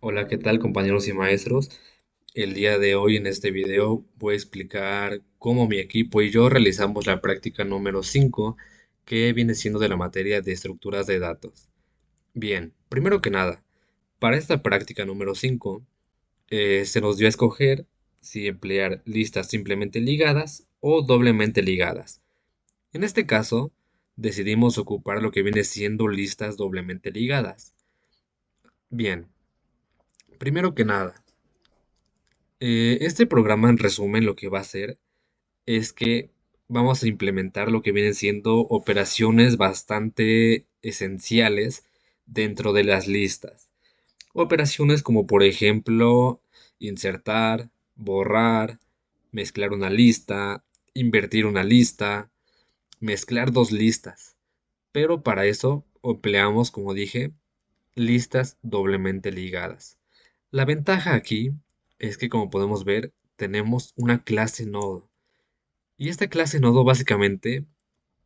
Hola, ¿qué tal compañeros y maestros? El día de hoy en este video voy a explicar cómo mi equipo y yo realizamos la práctica número 5, que viene siendo de la materia de estructuras de datos. Bien, primero que nada, para esta práctica número 5 se nos dio a escoger si emplear listas simplemente ligadas o doblemente ligadas. En este caso, decidimos ocupar lo que viene siendo listas doblemente ligadas. Bien, primero que nada, este programa en resumen lo que va a hacer es que vamos a implementar lo que vienen siendo operaciones bastante esenciales dentro de las listas. Operaciones como por ejemplo insertar, borrar, mezclar una lista, invertir una lista, mezclar dos listas. Pero para eso empleamos, como dije, listas doblemente ligadas. La ventaja aquí es que, como podemos ver, tenemos una clase nodo. Y esta clase nodo básicamente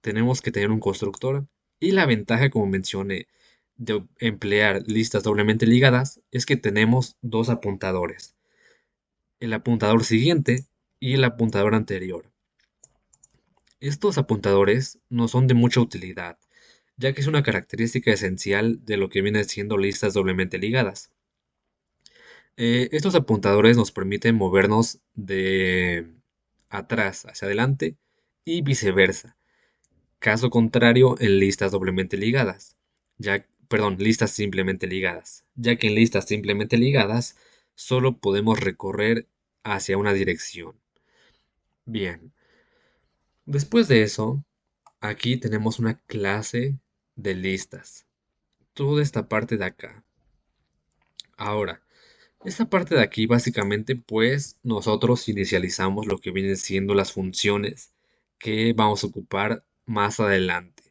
tenemos que tener un constructor. Y la ventaja, como mencioné, de emplear listas doblemente ligadas es que tenemos dos apuntadores. El apuntador siguiente y el apuntador anterior. Estos apuntadores no son de mucha utilidad, ya que es una característica esencial de lo que viene siendo listas doblemente ligadas. Estos apuntadores nos permiten movernos de atrás hacia adelante y viceversa. Caso contrario en listas doblemente ligadas, listas simplemente ligadas, ya que en listas simplemente ligadas solo podemos recorrer hacia una dirección. Bien, después de eso, aquí tenemos una clase de listas. Toda esta parte de acá. Ahora, esta parte de aquí básicamente pues nosotros inicializamos lo que vienen siendo las funciones que vamos a ocupar más adelante.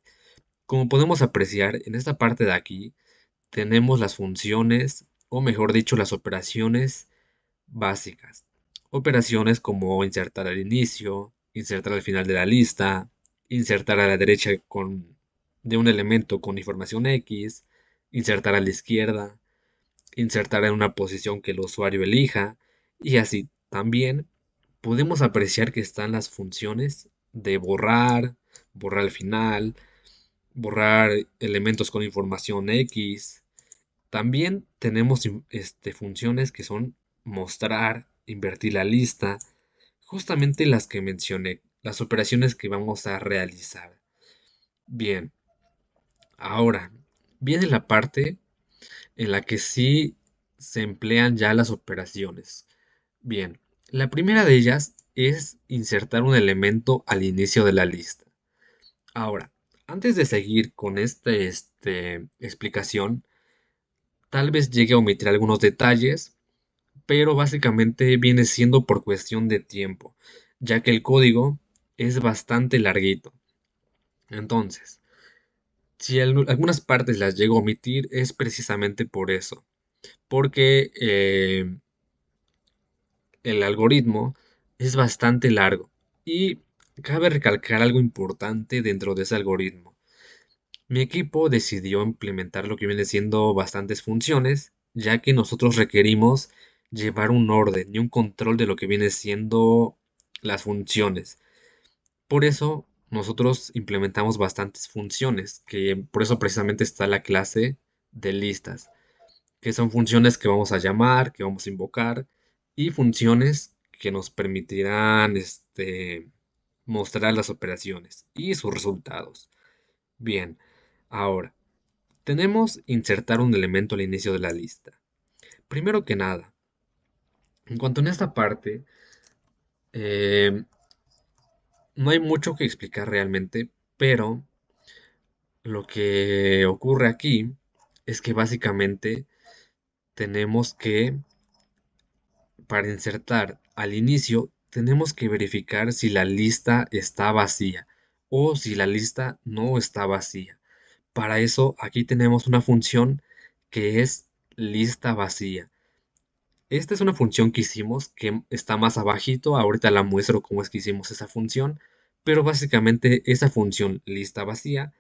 Como podemos apreciar en esta parte de aquí tenemos las funciones o mejor dicho las operaciones básicas. Operaciones como insertar al inicio, insertar al final de la lista, insertar a la derecha de un elemento con información X, insertar a la izquierda, insertar en una posición que el usuario elija y así. También podemos apreciar que están las funciones de borrar, borrar al final, borrar elementos con información X. También tenemos funciones que son mostrar, invertir la lista, justamente las que mencioné, las operaciones que vamos a realizar. Bien, ahora viene la parte en la que sí se emplean ya las operaciones. Bien, la primera de ellas es insertar un elemento al inicio de la lista. Ahora, antes de seguir con esta explicación, tal vez llegue a omitir algunos detalles, pero básicamente viene siendo por cuestión de tiempo, ya que el código es bastante larguito. Entonces, si algunas partes las llego a omitir, es precisamente por eso, porque el algoritmo es bastante largo y cabe recalcar algo importante dentro de ese algoritmo. Mi equipo decidió implementar lo que viene siendo bastantes funciones, ya que nosotros requerimos llevar un orden y un control de lo que viene siendo las funciones. Por eso nosotros implementamos bastantes funciones, que por eso precisamente está la clase de listas, que son funciones que vamos a llamar, que vamos a invocar, y funciones que nos permitirán mostrar las operaciones y sus resultados. Bien, ahora tenemos insertar un elemento al inicio de la lista. Primero que nada, en cuanto en esta parte, eh, no hay mucho que explicar realmente, pero lo que ocurre aquí es que básicamente tenemos que, para insertar al inicio, tenemos que verificar si la lista está vacía o si la lista no está vacía. Para eso, aquí tenemos una función que es lista vacía. Esta es una función que hicimos que está más abajito. Ahorita la muestro cómo es que hicimos esa función. Pero básicamente esa función lista vacía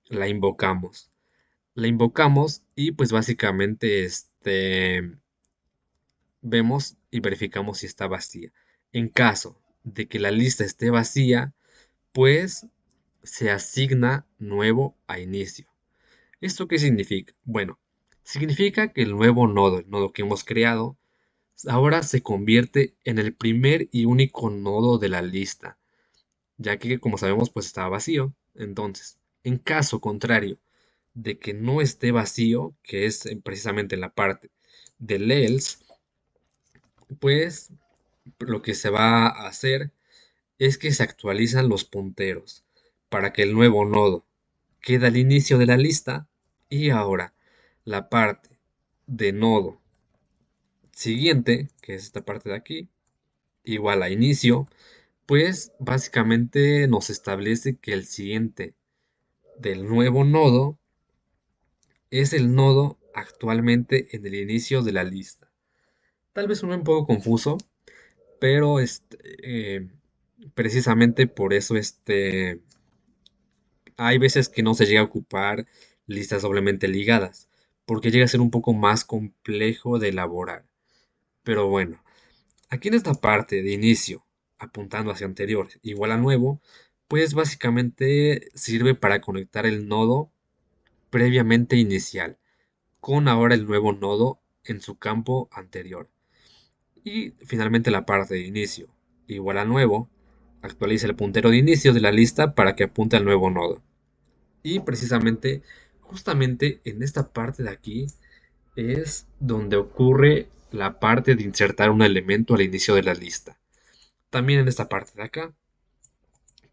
la invocamos. La invocamos y pues básicamente vemos y verificamos si está vacía. En caso de que la lista esté vacía, pues se asigna nuevo a inicio. ¿Esto qué significa? Bueno, significa que el nuevo nodo, el nodo que hemos creado, ahora se convierte en el primer y único nodo de la lista, ya que como sabemos pues estaba vacío. Entonces, en caso contrario de que no esté vacío, que es precisamente la parte del else, pues lo que se va a hacer es que se actualizan los punteros para que el nuevo nodo quede al inicio de la lista y ahora la parte de nodo siguiente, que es esta parte de aquí, igual a inicio, pues básicamente nos establece que el siguiente del nuevo nodo es el nodo actualmente en el inicio de la lista. Tal vez suene un poco confuso, pero precisamente por eso hay veces que no se llega a ocupar listas doblemente ligadas, porque llega a ser un poco más complejo de elaborar. Pero bueno, aquí en esta parte de inicio, apuntando hacia anterior igual a nuevo, pues básicamente sirve para conectar el nodo previamente inicial con ahora el nuevo nodo en su campo anterior. Y finalmente la parte de inicio igual a nuevo, actualiza el puntero de inicio de la lista para que apunte al nuevo nodo. Y precisamente, justamente en esta parte de aquí es donde ocurre la parte de insertar un elemento al inicio de la lista. También en esta parte de acá,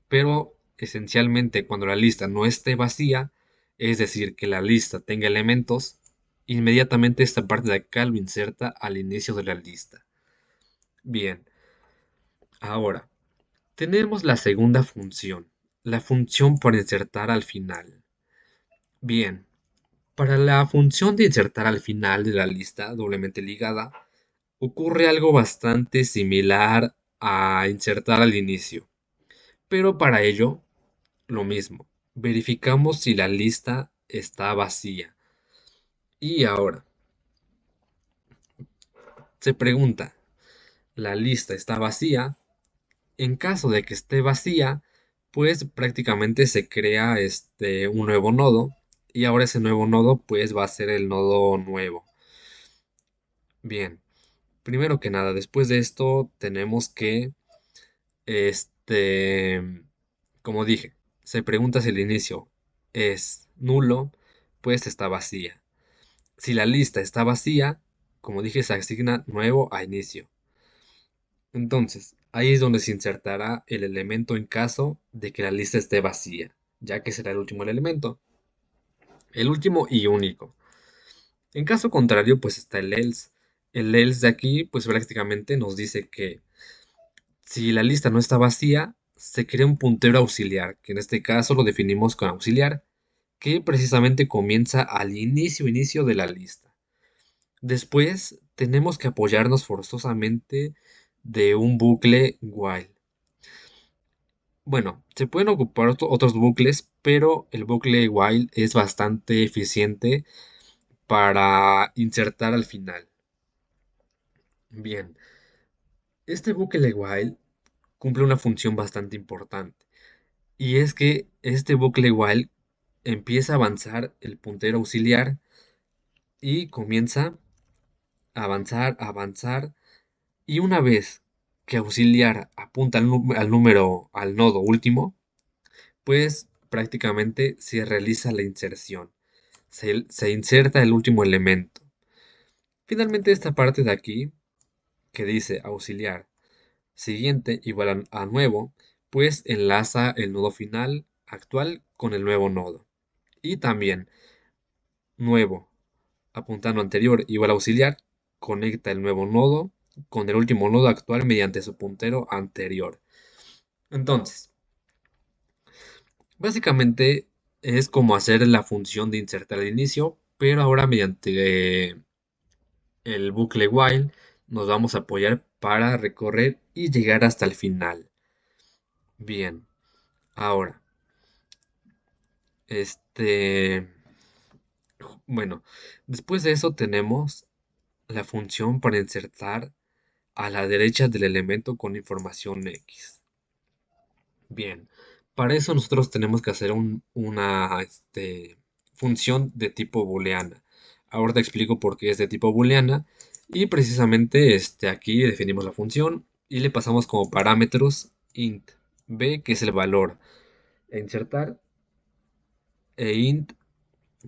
pero esencialmente cuando la lista no esté vacía, es decir, que la lista tenga elementos, inmediatamente esta parte de acá lo inserta al inicio de la lista. Bien, ahora tenemos la segunda función, la función para insertar al final. Bien, para la función de insertar al final de la lista doblemente ligada, ocurre algo bastante similar a insertar al inicio, pero para ello, lo mismo, verificamos si la lista está vacía. Y ahora, se pregunta, ¿la lista está vacía? En caso de que esté vacía, pues prácticamente se crea un nuevo nodo y ahora ese nuevo nodo pues va a ser el nodo nuevo. Bien, primero que nada, después de esto tenemos que, este, como dije, se pregunta si el inicio es nulo, pues está vacía. Si la lista está vacía, como dije, se asigna nuevo a inicio. Entonces, ahí es donde se insertará el elemento en caso de que la lista esté vacía, ya que será el último elemento, el último y único. En caso contrario, pues está el else. El else de aquí, pues prácticamente nos dice que si la lista no está vacía, se crea un puntero auxiliar, que en este caso lo definimos con auxiliar, que precisamente comienza al inicio de la lista. Después tenemos que apoyarnos forzosamente de un bucle while. Bueno, se pueden ocupar otros bucles, pero el bucle while es bastante eficiente para insertar al final. Bien, este bucle while cumple una función bastante importante. Y es que este bucle while empieza a avanzar el puntero auxiliar y comienza a avanzar, a avanzar. Y una vez que auxiliar apunta al número, al nodo último, pues prácticamente se realiza la inserción. Se inserta el último elemento. Finalmente esta parte de aquí, que dice auxiliar siguiente igual a nuevo, pues enlaza el nodo final actual con el nuevo nodo. Y también nuevo apuntando anterior igual a auxiliar, conecta el nuevo nodo con el último nodo actual mediante su puntero anterior. Entonces, básicamente es como hacer la función de insertar al inicio, pero ahora mediante el bucle while nos vamos a apoyar para recorrer y llegar hasta el final. Bien, ahora, este, bueno, después de eso tenemos la función para insertar a la derecha del elemento con información X. Bien, para eso nosotros tenemos que hacer una función de tipo booleana. Ahora te explico por qué es de tipo booleana y precisamente aquí definimos la función y le pasamos como parámetros int b, que es el valor a insertar, e int,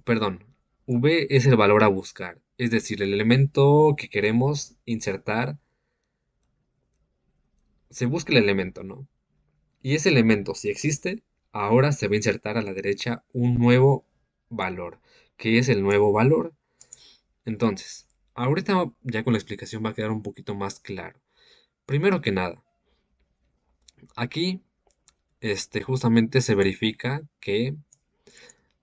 perdón, v es el valor a buscar, es decir, el elemento que queremos insertar, se busca el elemento, ¿no? Y ese elemento, si existe, ahora se va a insertar a la derecha un nuevo valor, que es el nuevo valor. Entonces, ahorita ya con la explicación va a quedar un poquito más claro. Primero que nada, aquí justamente se verifica que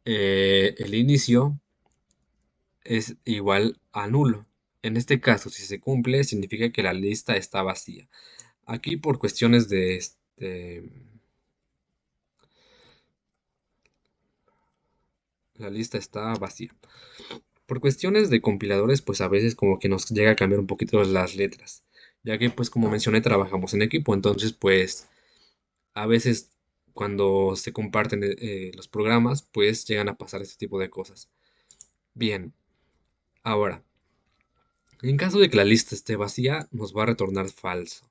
el inicio es igual a nulo. En este caso, si se cumple, significa que la lista está vacía. Aquí por cuestiones de la lista está vacía. Por cuestiones de compiladores, pues a veces como que nos llega a cambiar un poquito las letras, ya que pues como mencioné trabajamos en equipo, entonces pues a veces cuando se comparten los programas, pues llegan a pasar este tipo de cosas. Bien, ahora, en caso de que la lista esté vacía, nos va a retornar falso.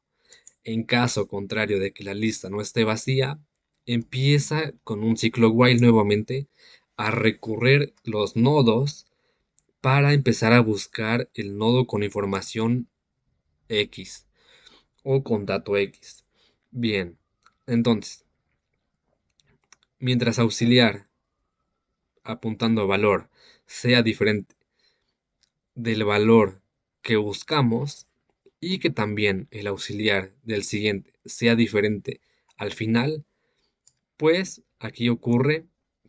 En caso contrario de que la lista no esté vacía, empieza con un ciclo while nuevamente a recorrer los nodos para empezar a buscar el nodo con información X o con dato X. Bien, entonces, mientras auxiliar apuntando a valor sea diferente del valor que buscamos y que también el auxiliar del siguiente sea diferente al final, pues aquí ocurre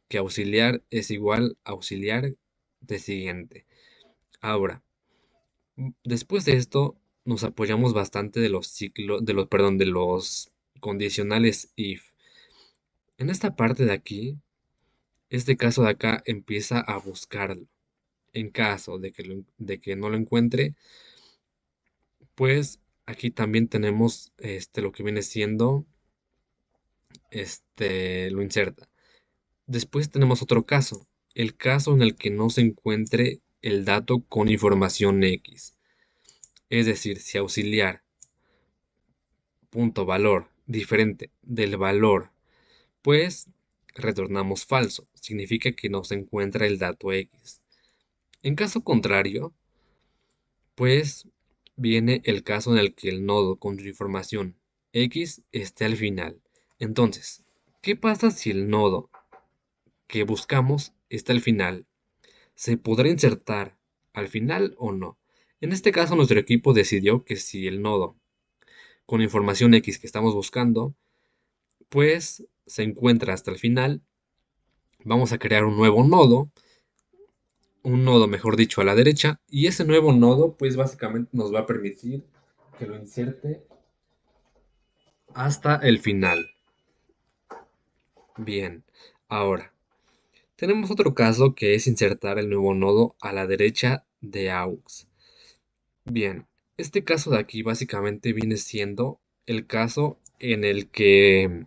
que auxiliar es igual a auxiliar de siguiente. Ahora, después de esto, nos apoyamos bastante de los ciclos, de los condicionales if. En esta parte de aquí, este caso de acá empieza a buscarlo. En caso de que, de que no lo encuentre, pues aquí también tenemos lo que viene siendo, lo inserta. Después tenemos otro caso, el caso en el que no se encuentre el dato con información X. Es decir, si auxiliar punto valor diferente del valor, pues retornamos falso. Significa que no se encuentra el dato X. En caso contrario, pues viene el caso en el que el nodo con su información X esté al final. Entonces, ¿qué pasa si el nodo que buscamos está al final? ¿Se podrá insertar al final o no? En este caso, nuestro equipo decidió que si el nodo con información X que estamos buscando, pues se encuentra hasta el final, vamos a crear un nodo mejor dicho a la derecha, y ese nuevo nodo pues básicamente nos va a permitir que lo inserte hasta el final. Bien, ahora tenemos otro caso que es insertar el nuevo nodo a la derecha de AUX. Bien, este caso de aquí básicamente viene siendo el caso en el que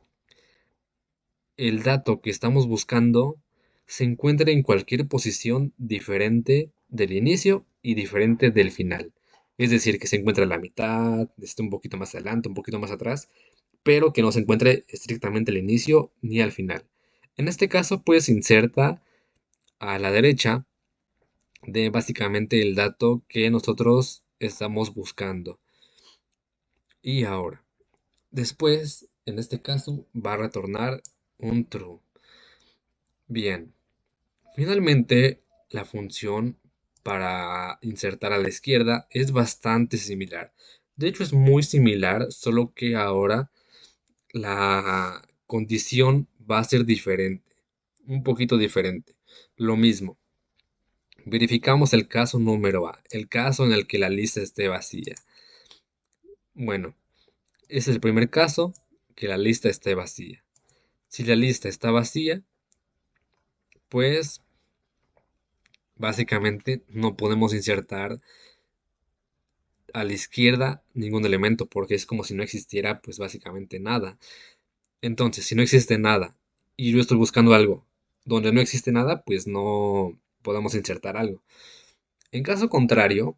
el dato que estamos buscando se encuentra en cualquier posición diferente del inicio y diferente del final. Es decir, que se encuentra a la mitad, esté un poquito más adelante, un poquito más atrás, pero que no se encuentre estrictamente al inicio ni al final. En este caso, pues inserta a la derecha de básicamente el dato que nosotros estamos buscando. Y ahora, después, en este caso, va a retornar un true. Bien, finalmente la función para insertar a la izquierda es bastante similar. De hecho, es muy similar, solo que ahora la condición va a ser diferente, un poquito diferente. Lo mismo, verificamos el caso número A, el caso en el que la lista esté vacía. Bueno, ese es el primer caso, que la lista esté vacía. Si la lista está vacía, pues básicamente no podemos insertar a la izquierda ningún elemento, porque es como si no existiera, pues básicamente nada. Entonces, si no existe nada y yo estoy buscando algo donde no existe nada, pues no podemos insertar algo. En caso contrario,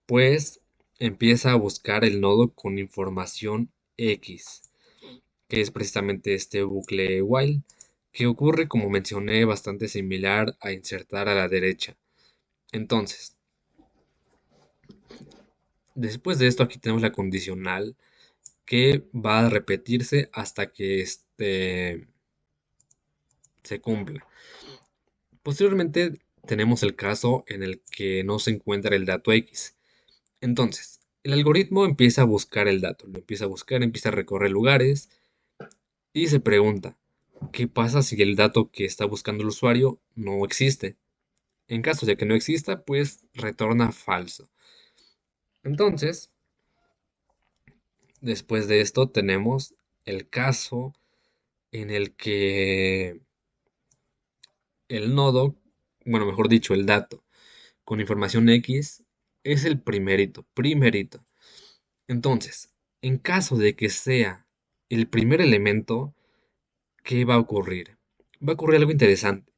pues empieza a buscar el nodo con información X, que es precisamente este bucle while, que ocurre, como mencioné, bastante similar a insertar a la derecha. Entonces, después de esto aquí tenemos la condicional que va a repetirse hasta que se cumpla. Posteriormente tenemos el caso en el que no se encuentra el dato X. Entonces, el algoritmo empieza a buscar el dato, lo empieza a buscar, empieza a recorrer lugares y se pregunta, ¿qué pasa si el dato que está buscando el usuario no existe? En caso de que no exista, pues retorna falso. Entonces, después de esto tenemos el caso en el que el nodo, bueno, mejor dicho, el dato con información X es el primerito. Entonces, en caso de que sea el primer elemento, ¿qué va a ocurrir? Va a ocurrir algo interesante.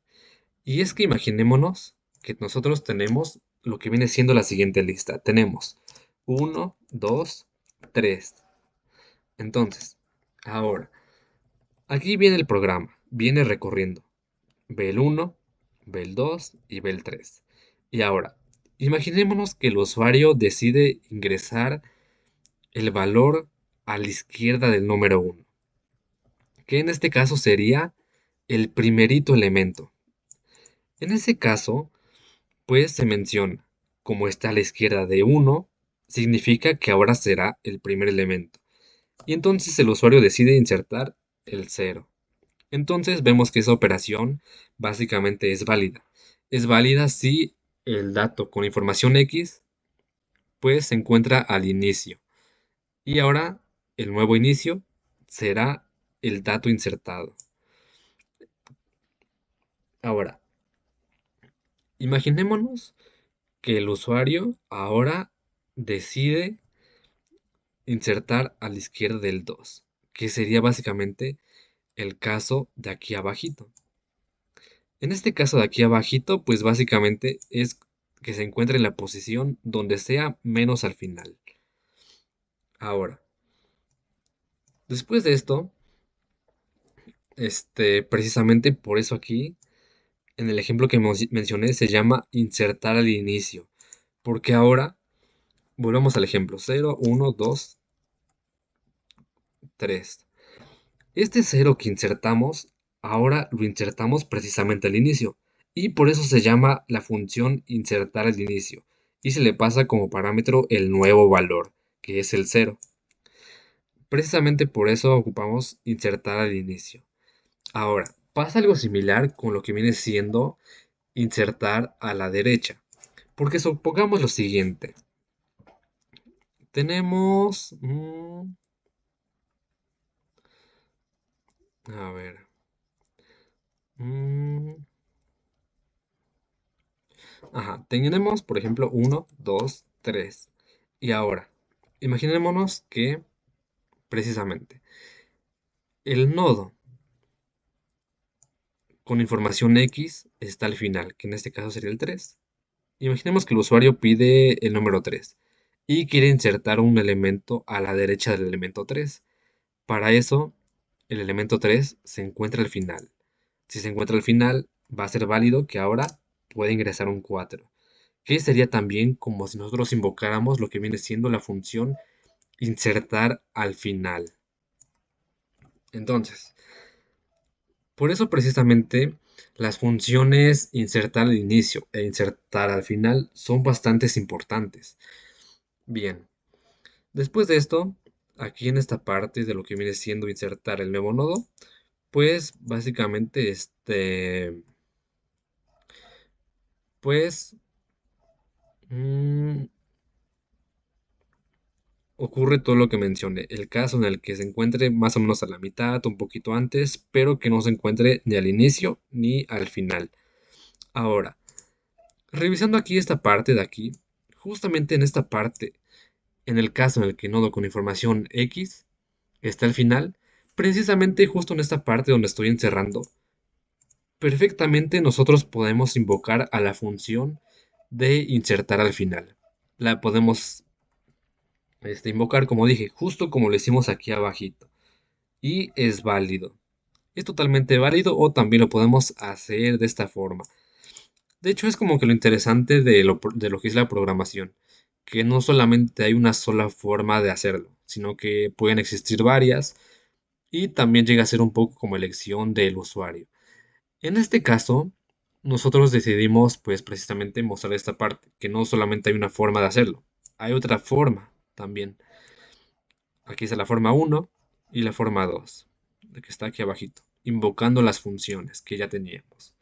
Y es que imaginémonos que nosotros tenemos lo que viene siendo la siguiente lista. Tenemos uno, 2, 3. Entonces, ahora, aquí viene el programa, viene recorriendo. Ve el 1, ve el 2 y ve el 3. Y ahora, imaginémonos que el usuario decide ingresar el valor a la izquierda del número uno, que en este caso sería el primerito elemento. En ese caso, pues se menciona, como está a la izquierda de uno, significa que ahora será el primer elemento. Y entonces el usuario decide insertar el cero. Entonces vemos que esa operación básicamente es válida. Es válida si el dato con información X pues se encuentra al inicio. Y ahora el nuevo inicio será el dato insertado. Ahora, imaginémonos que el usuario ahora decide insertar a la izquierda del 2, que sería básicamente el caso de aquí abajito. En este caso de aquí abajito, pues básicamente es que se encuentre en la posición donde sea menos al final. Ahora, después de esto, precisamente por eso aquí, en el ejemplo que mencioné, se llama insertar al inicio. Porque ahora, volvemos al ejemplo, 0, 1, 2, 3. Este cero que insertamos, ahora lo insertamos precisamente al inicio. Y por eso se llama la función insertar al inicio. Y se le pasa como parámetro el nuevo valor, que es el cero. Precisamente por eso ocupamos insertar al inicio. Ahora, pasa algo similar con lo que viene siendo insertar a la derecha. Porque supongamos lo siguiente. Tenemos... a ver. mm, Ajá, tenemos, por ejemplo, uno, 2, 3. Y ahora, imaginémonos que, precisamente, el nodo con información X está al final, que en este caso sería el 3. Imaginemos que el usuario pide el número 3 y quiere insertar un elemento a la derecha del elemento 3. Para eso, el elemento 3 se encuentra al final. Si se encuentra al final, va a ser válido que ahora pueda ingresar un 4, que sería también como si nosotros invocáramos lo que viene siendo la función insertar al final. Entonces, por eso precisamente las funciones insertar al inicio e insertar al final son bastante importantes. Bien, después de esto, aquí en esta parte de lo que viene siendo insertar el nuevo nodo, pues básicamente pues mm, ocurre todo lo que mencioné. El caso en el que se encuentre más o menos a la mitad, un poquito antes, pero que no se encuentre ni al inicio ni al final. Ahora, revisando aquí esta parte de aquí, justamente en esta parte En el caso en el que nodo con información X está al final, precisamente justo en esta parte donde estoy encerrando, perfectamente nosotros podemos invocar a la función de insertar al final. La podemos invocar, como dije, justo como lo hicimos aquí abajito. Y es válido. Es totalmente válido o también lo podemos hacer de esta forma. De hecho, es como que lo interesante de lo que es la programación, que no solamente hay una sola forma de hacerlo, sino que pueden existir varias y también llega a ser un poco como elección del usuario. En este caso, nosotros decidimos pues precisamente mostrar esta parte, que no solamente hay una forma de hacerlo, hay otra forma también. Aquí está la forma uno y la forma 2, que está aquí abajito, invocando las funciones que ya teníamos.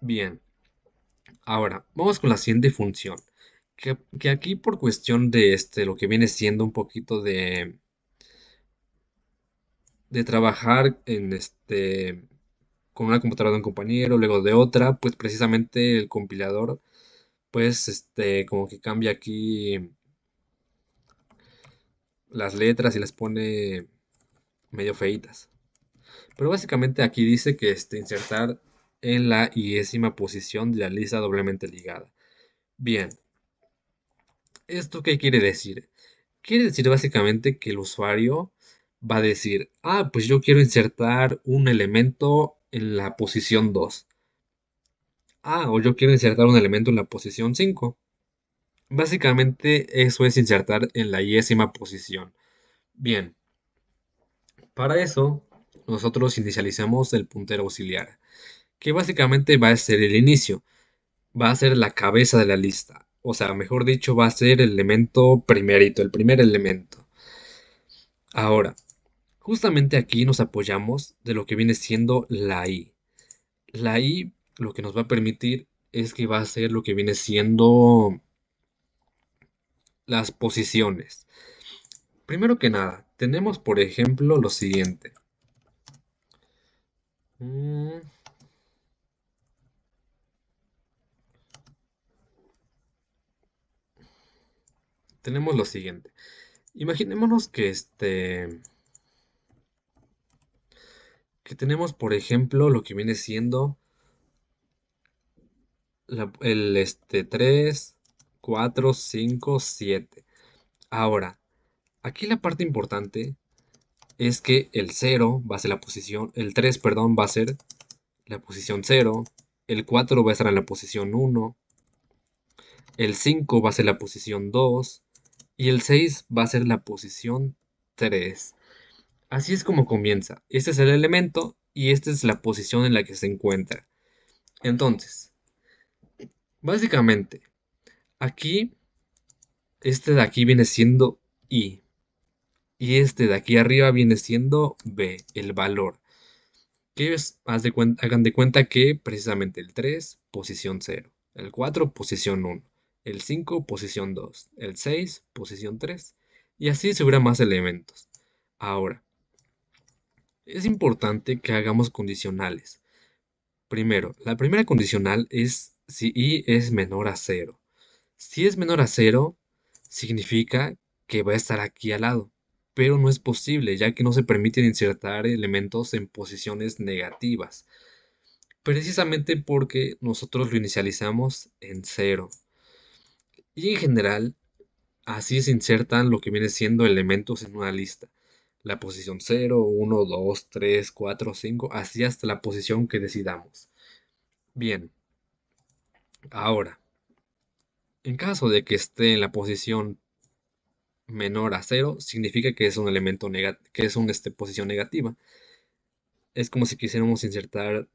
Bien, ahora vamos con la siguiente función, que aquí por cuestión de lo que viene siendo un poquito de trabajar con una computadora de un compañero, luego de otra, pues precisamente el compilador, pues como que cambia aquí las letras y las pone medio feitas. Pero básicamente aquí dice que insertar en la y posición de la lista doblemente ligada. Bien, ¿esto qué quiere decir? Quiere decir básicamente que el usuario va a decir, ah, pues yo quiero insertar un elemento en la posición 2. Ah, o yo quiero insertar un elemento en la posición 5. Básicamente eso es insertar en la y posición. Bien, para eso nosotros inicializamos el puntero auxiliar, que básicamente va a ser el inicio, va a ser la cabeza de la lista. O sea, mejor dicho, va a ser el elemento primerito, el primer elemento. Ahora, justamente aquí nos apoyamos de lo que viene siendo la i. La i lo que nos va a permitir es que va a ser lo que viene siendo las posiciones. Primero que nada, tenemos por ejemplo lo siguiente. Mm, tenemos lo siguiente. Imaginémonos que tenemos por ejemplo lo que viene siendo el 3, 4, 5, 7. Ahora, aquí la parte importante es que el 0 va a ser la posición, el 3, perdón, va a ser la posición 0, el 4 va a estar en la posición 1, el 5 va a ser la posición 2 y el 6 va a ser la posición 3. Así es como comienza. Este es el elemento y esta es la posición en la que se encuentra. Entonces, básicamente, aquí, este de aquí viene siendo I. Y este de aquí arriba viene siendo B, el valor. Que es, hagan de cuenta que precisamente el 3 posición 0, el 4 posición 1, el 5 posición 2, el 6 posición 3, y así si hubiera más elementos. Ahora, es importante que hagamos condicionales. Primero, la primera condicional es si i es menor a 0. Si es menor a 0, significa que va a estar aquí al lado, pero no es posible ya que no se permiten insertar elementos en posiciones negativas, precisamente porque nosotros lo inicializamos en 0. Y en general, así se insertan lo que viene siendo elementos en una lista. La posición 0, 1, 2, 3, 4, 5, así hasta la posición que decidamos. Bien, ahora, en caso de que esté en la posición menor a 0, significa que es un elemento que es una posición negativa. Es como si quisiéramos insertar,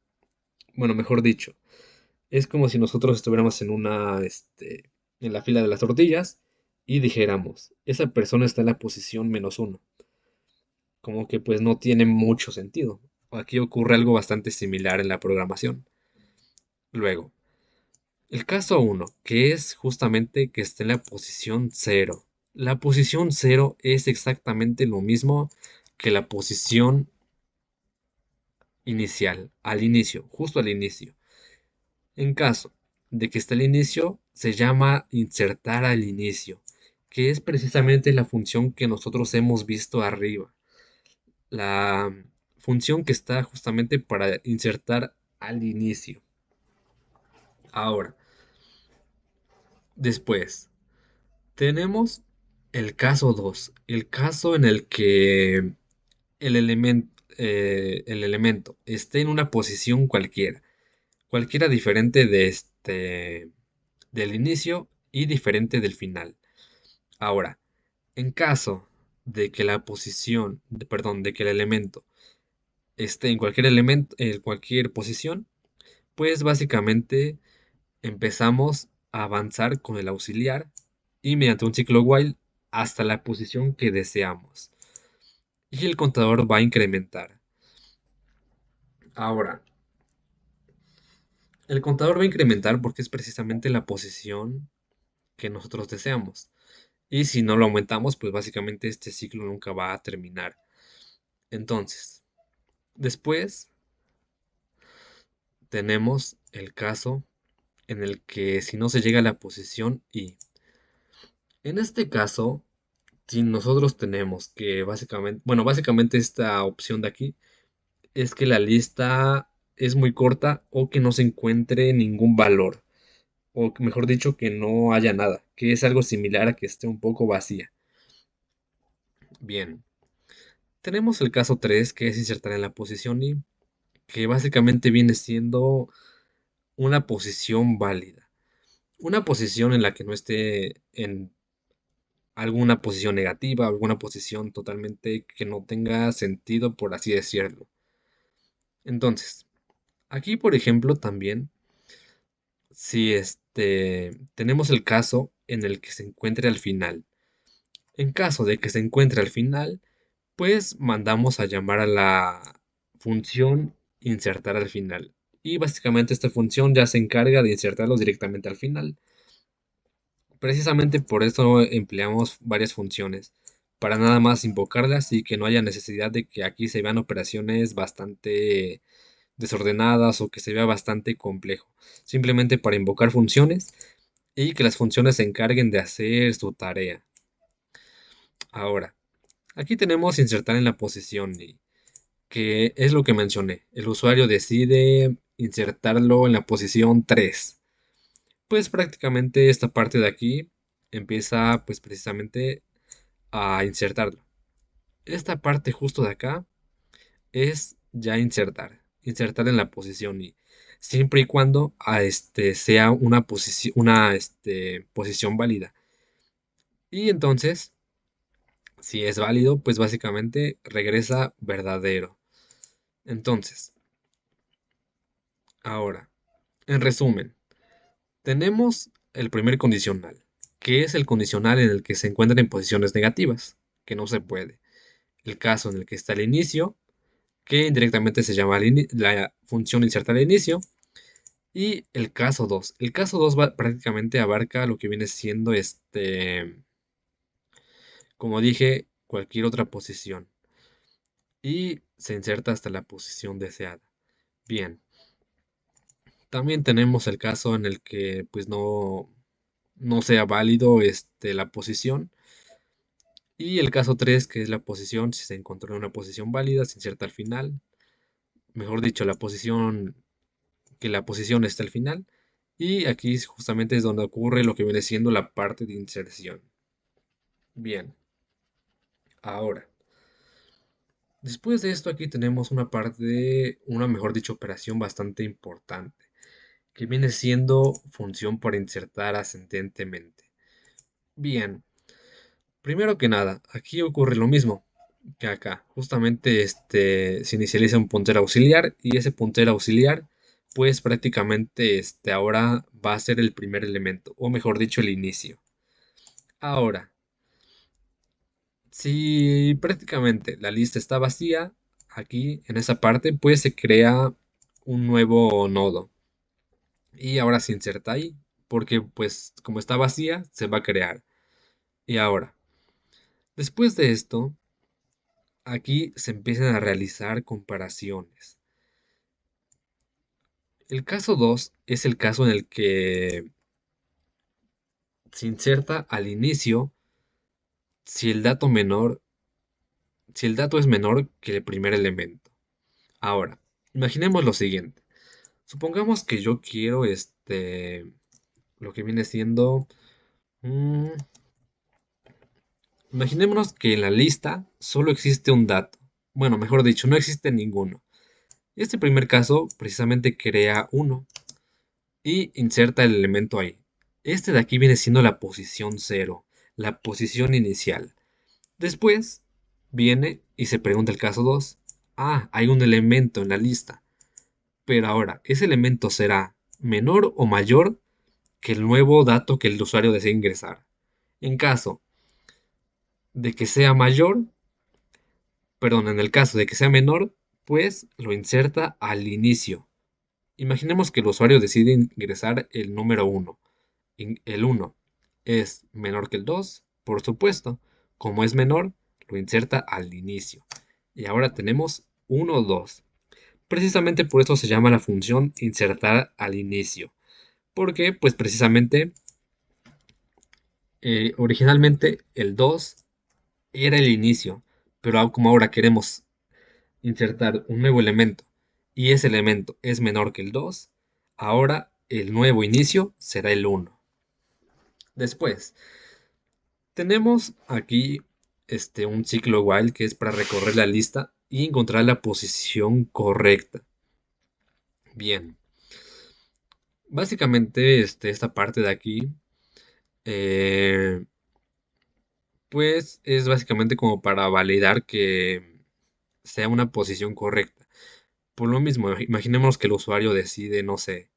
bueno, mejor dicho, es como si nosotros estuviéramos en la fila de las tortillas y dijéramos, esa persona está en la posición -1. Como que pues no tiene mucho sentido. Aquí ocurre algo bastante similar en la programación. Luego, el caso uno, que es justamente que esté en la posición 0. La posición 0 es exactamente lo mismo que la posición inicial, al inicio, justo al inicio. En caso de que esté al inicio, se llama insertar al inicio, que es precisamente la función que nosotros hemos visto arriba. La función que está justamente para insertar al inicio. Ahora, después, tenemos el caso 2, el caso en el que el elemento esté en una posición cualquiera diferente del inicio y diferente del final. Ahora, en caso de que de que el elemento esté en cualquier posición, pues básicamente empezamos a avanzar con el auxiliar y mediante un ciclo while hasta la posición que deseamos. Y el contador va a incrementar. Ahora, el contador va a incrementar porque es precisamente la posición que nosotros deseamos. Y si no lo aumentamos, pues básicamente este ciclo nunca va a terminar. Entonces, después tenemos el caso en el que si no se llega a la posición y en este caso, si nosotros tenemos que básicamente esta opción de aquí es que la lista es muy corta o que no se encuentre ningún valor, o mejor dicho, que no haya nada, que es algo similar a que esté un poco vacía. Bien, tenemos el caso 3 que es insertar en la posición y que básicamente viene siendo una posición válida. Una posición en la que no esté en alguna posición negativa, alguna posición totalmente que no tenga sentido, por así decirlo. Entonces, aquí, por ejemplo, también, si tenemos el caso en el que se encuentre al final. En caso de que se encuentre al final, pues mandamos a llamar a la función insertar al final. Y básicamente esta función ya se encarga de insertarlos directamente al final. Precisamente por eso empleamos varias funciones, para nada más invocarlas y que no haya necesidad de que aquí se vean operaciones bastante desordenadas o que se vea bastante complejo. Simplemente para invocar funciones y que las funciones se encarguen de hacer su tarea. Ahora, aquí tenemos insertar en la posición y que es lo que mencioné. El usuario decide insertarlo en la posición 3. Pues prácticamente esta parte de aquí empieza pues precisamente a insertarlo. Esta parte justo de acá es ya insertar en la posición y siempre y cuando sea una posición válida. Y entonces, si es válido, pues básicamente regresa verdadero. Entonces, ahora, en resumen, tenemos el primer condicional, que es el condicional en el que se encuentran en posiciones negativas, que no se puede. El caso en el que está el inicio, que indirectamente se llama la función insertar al inicio, y el caso 2. El caso 2 prácticamente abarca lo que viene siendo como dije, cualquier otra posición, y se inserta hasta la posición deseada. Bien, también tenemos el caso en el que pues no sea válido la posición. Y el caso 3 que es la posición, si se encontró en una posición válida, se inserta al final. Mejor dicho, la posición está al final. Y aquí justamente es donde ocurre lo que viene siendo la parte de inserción. Bien, ahora, después de esto aquí tenemos una mejor dicho, operación bastante importante, que viene siendo función para insertar ascendentemente. Bien, primero que nada, aquí ocurre lo mismo que acá. Justamente se inicializa un puntero auxiliar y ese puntero auxiliar, pues prácticamente ahora va a ser el primer elemento, o mejor dicho, el inicio. Ahora, si prácticamente la lista está vacía, aquí en esa parte, pues se crea un nuevo nodo. Y ahora se inserta ahí, porque pues como está vacía, se va a crear. Y ahora, después de esto, aquí se empiezan a realizar comparaciones. El caso 2 es el caso en el que se inserta al inicio si el dato menor, si el dato es menor que el primer elemento. Ahora, imaginemos lo siguiente. Supongamos que yo quiero lo que viene siendo, mm, imaginémonos que en la lista solo existe un dato. Bueno, mejor dicho, no existe ninguno. Este primer caso precisamente crea uno y inserta el elemento ahí. Este de aquí viene siendo la posición cero, la posición inicial. Después viene y se pregunta el caso 2. Ah, hay un elemento en la lista. Pero ahora, ¿ese elemento será menor o mayor que el nuevo dato que el usuario desea ingresar? En caso de que sea mayor, perdón, en el caso de que sea menor, pues lo inserta al inicio. Imaginemos que el usuario decide ingresar el número uno. El uno es menor que el 2, por supuesto. Como es menor, lo inserta al inicio. Y ahora tenemos uno 2. Precisamente por eso se llama la función insertar al inicio. Porque, pues precisamente, originalmente el 2 era el inicio. Pero como ahora queremos insertar un nuevo elemento y ese elemento es menor que el 2, ahora el nuevo inicio será el uno. Después, tenemos aquí un ciclo while que es para recorrer la lista y encontrar la posición correcta. Bien, básicamente esta parte de aquí, eh, pues es básicamente como para validar que sea una posición correcta. Por lo mismo, imaginemos que el usuario decide, no sé,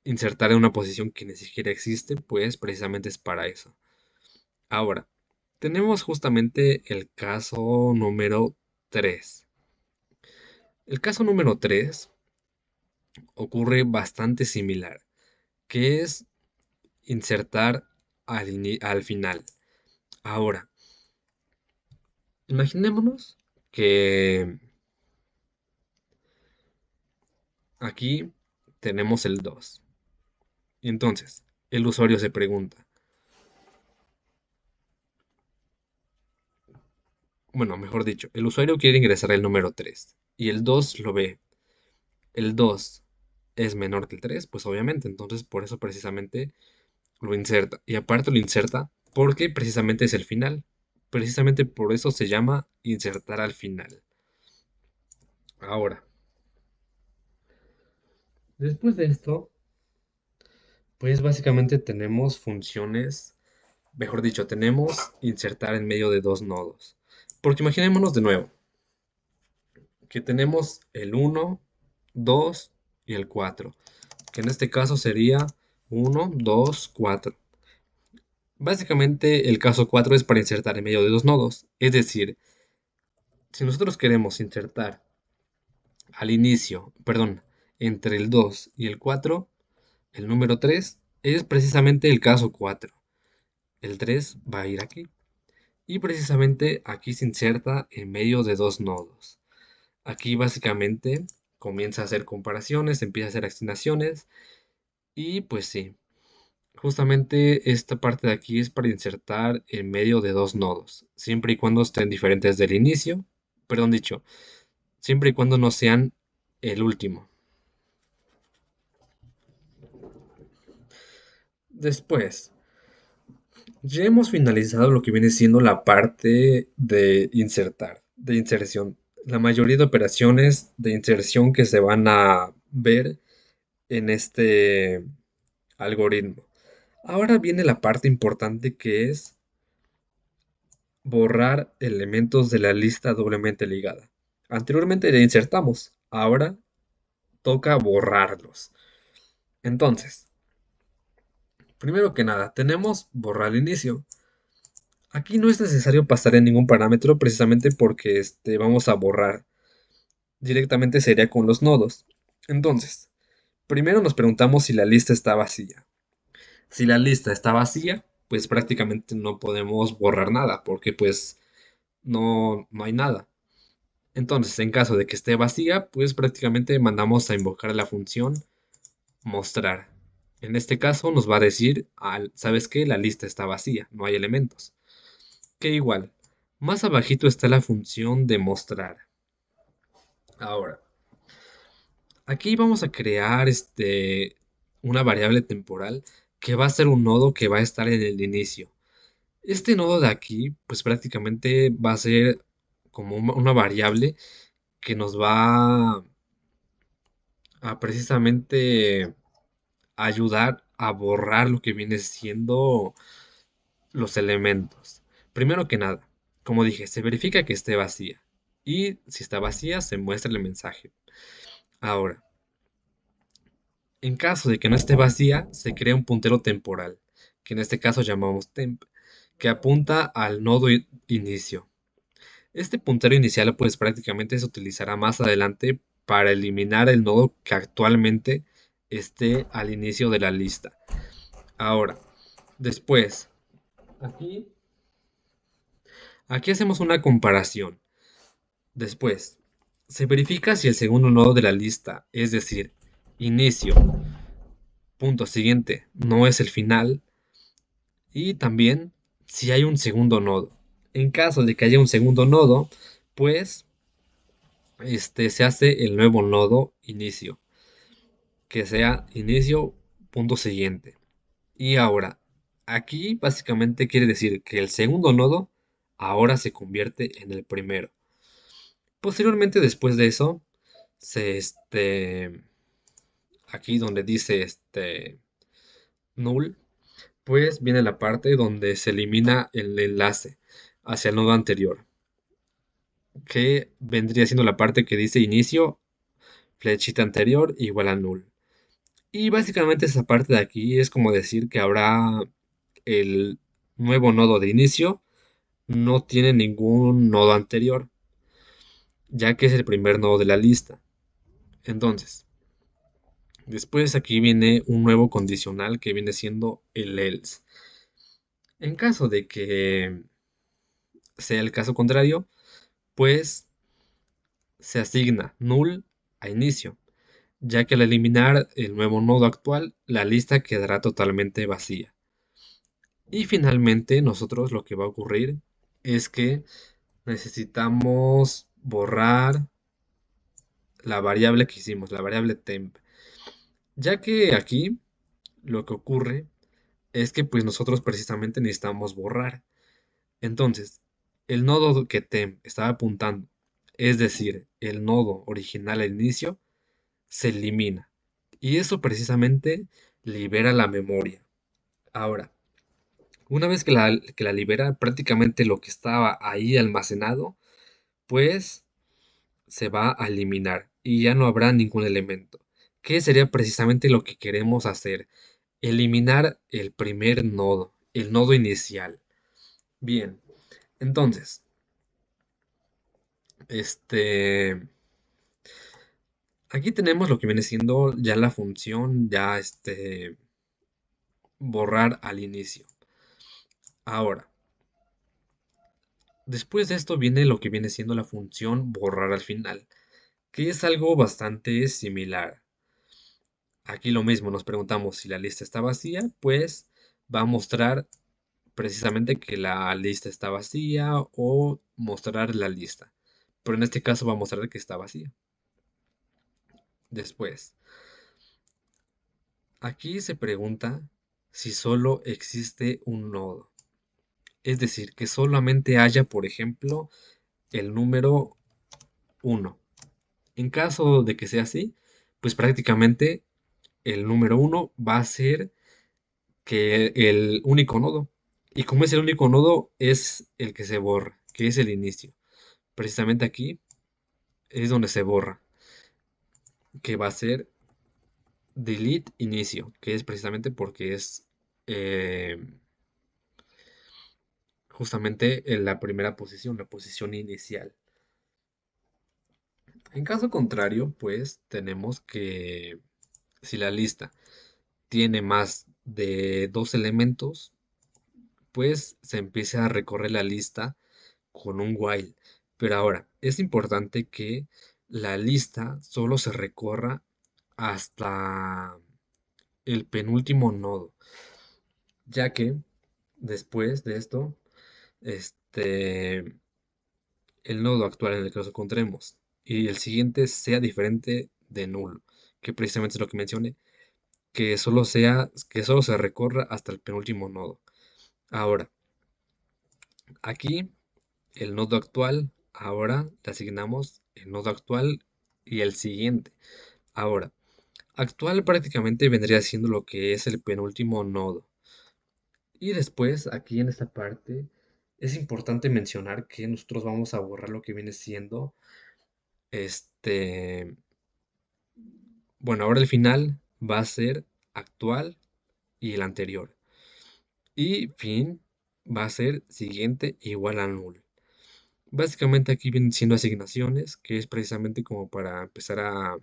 insertar en una posición que ni siquiera existe, pues precisamente es para eso. Ahora, tenemos justamente el caso número 3. El caso número 3 ocurre bastante similar, que es insertar al final. Ahora, imaginémonos que aquí tenemos el 2. Y entonces, el usuario se pregunta, bueno, mejor dicho, el usuario quiere ingresar el número 3 y el 2 lo ve. El 2 es menor que el 3, pues obviamente, entonces por eso precisamente lo inserta. Y aparte lo inserta porque precisamente es el final. Precisamente por eso se llama insertar al final. Ahora, después de esto, pues básicamente tenemos funciones, mejor dicho, tenemos insertar en medio de dos nodos. Porque imaginémonos de nuevo que tenemos el uno, 2 y el 4, que en este caso sería uno, 2, 4. Básicamente el caso 4 es para insertar en medio de dos nodos, es decir, si nosotros queremos insertar al inicio, perdón, entre el 2 y el 4, el número 3 es precisamente el caso 4. El 3 va a ir aquí. Y precisamente aquí se inserta en medio de dos nodos. Aquí básicamente comienza a hacer comparaciones, empieza a hacer asignaciones y pues sí, justamente esta parte de aquí es para insertar en medio de dos nodos, siempre y cuando estén diferentes del inicio, perdón dicho, siempre y cuando no sean el último. Después, ya hemos finalizado lo que viene siendo la parte de insertar, de inserción. La mayoría de operaciones de inserción que se van a ver en este algoritmo. Ahora viene la parte importante que es borrar elementos de la lista doblemente ligada. Anteriormente ya insertamos, ahora toca borrarlos. Entonces, primero que nada, tenemos borrar el inicio. Aquí no es necesario pasar en ningún parámetro precisamente porque vamos a borrar. Directamente sería con los nodos. Entonces, primero nos preguntamos si la lista está vacía. Si la lista está vacía, pues prácticamente no podemos borrar nada porque pues no hay nada. Entonces, en caso de que esté vacía, pues prácticamente mandamos a invocar la función mostrar. En este caso nos va a decir, ¿sabes qué? La lista está vacía, no hay elementos. Que igual, más abajito está la función de mostrar. Ahora, aquí vamos a crear una variable temporal que va a ser un nodo que va a estar en el inicio. Este nodo de aquí, pues prácticamente va a ser como una variable que nos va a precisamente ayudar a borrar lo que viene siendo los elementos. Primero que nada, como dije, se verifica que esté vacía. Y si está vacía, se muestra el mensaje. Ahora, en caso de que no esté vacía, se crea un puntero temporal, que en este caso llamamos temp, que apunta al nodo inicio. Este puntero inicial pues prácticamente se utilizará más adelante para eliminar el nodo que actualmente esté al inicio de la lista. Ahora, después, aquí, aquí hacemos una comparación. Después, se verifica si el segundo nodo de la lista, es decir, inicio, punto siguiente, no es el final, y también si hay un segundo nodo. En caso de que haya un segundo nodo, pues se hace el nuevo nodo inicio, que sea inicio punto siguiente. Y ahora, aquí básicamente quiere decir que el segundo nodo ahora se convierte en el primero. Posteriormente, después de eso, se aquí donde dice null, pues viene la parte donde se elimina el enlace hacia el nodo anterior, que vendría siendo la parte que dice inicio, flechita anterior igual a null. Y básicamente esa parte de aquí es como decir que habrá el nuevo nodo de inicio, no tiene ningún nodo anterior, ya que es el primer nodo de la lista. Entonces, después aquí viene un nuevo condicional que viene siendo el else. En caso de que sea el caso contrario, pues se asigna null a inicio, ya que al eliminar el nuevo nodo actual, la lista quedará totalmente vacía. Y finalmente, nosotros lo que va a ocurrir es que necesitamos borrar la variable que hicimos, la variable temp, ya que aquí lo que ocurre es que pues nosotros precisamente necesitamos borrar. Entonces, el nodo que temp estaba apuntando, es decir, el nodo original al inicio, se elimina. Y eso precisamente libera la memoria. Ahora, una vez que la libera, prácticamente lo que estaba ahí almacenado, pues se va a eliminar y ya no habrá ningún elemento. ¿Qué sería precisamente lo que queremos hacer? Eliminar el primer nodo, el nodo inicial. Bien, entonces, este, aquí tenemos lo que viene siendo ya la función, ya borrar al inicio. Ahora, después de esto viene lo que viene siendo la función borrar al final, que es algo bastante similar. Aquí lo mismo, nos preguntamos si la lista está vacía, pues va a mostrar precisamente que la lista está vacía o mostrar la lista. Pero en este caso va a mostrar que está vacía. Después, aquí se pregunta si solo existe un nodo. Es decir, que solamente haya, por ejemplo, el número uno. En caso de que sea así, pues prácticamente el número uno va a ser que el único nodo. Y como es el único nodo, es el que se borra, que es el inicio. Precisamente aquí es donde se borra, que va a ser delete inicio, que es precisamente porque es eh, justamente en la primera posición, la posición inicial. En caso contrario, pues tenemos que si la lista tiene más de dos elementos, pues se empieza a recorrer la lista con un while. Pero ahora, es importante que la lista solo se recorra hasta el penúltimo nodo, ya que después de esto, este, el nodo actual en el que nos encontremos y el siguiente sea diferente de nulo, que precisamente es lo que mencioné, que solo se recorra hasta el penúltimo nodo. Ahora, aquí el nodo actual, ahora le asignamos el nodo actual y el siguiente. Ahora, actual prácticamente vendría siendo lo que es el penúltimo nodo. Y después, aquí en esta parte, es importante mencionar que nosotros vamos a borrar lo que viene siendo este. Bueno, ahora el final va a ser actual y el anterior. Y fin va a ser siguiente igual a null. Básicamente aquí vienen siendo asignaciones, que es precisamente como para empezar a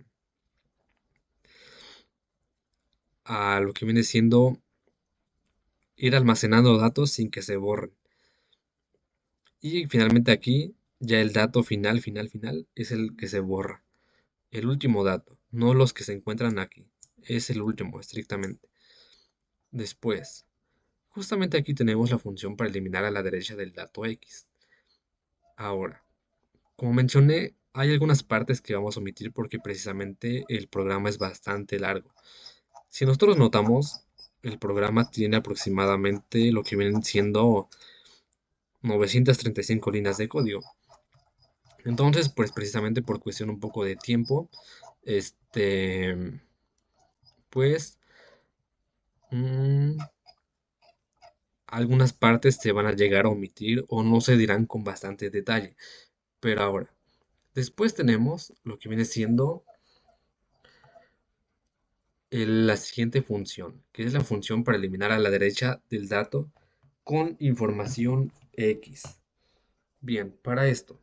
lo que viene siendo ir almacenando datos sin que se borren. Y finalmente aquí ya el dato final es el que se borra. El último dato, no los que se encuentran aquí. Es el último, estrictamente. Después, justamente aquí tenemos la función para eliminar a la derecha del dato X. Ahora, como mencioné, hay algunas partes que vamos a omitir porque precisamente el programa es bastante largo. Si nosotros notamos, el programa tiene aproximadamente lo que vienen siendo 935 líneas de código. Entonces, pues precisamente por cuestión un poco de tiempo, pues mm, algunas partes se van a llegar a omitir o no se dirán con bastante detalle. Pero ahora, después tenemos lo que viene siendo la siguiente función, que es la función para eliminar a la derecha del dato con información X. Bien, para esto,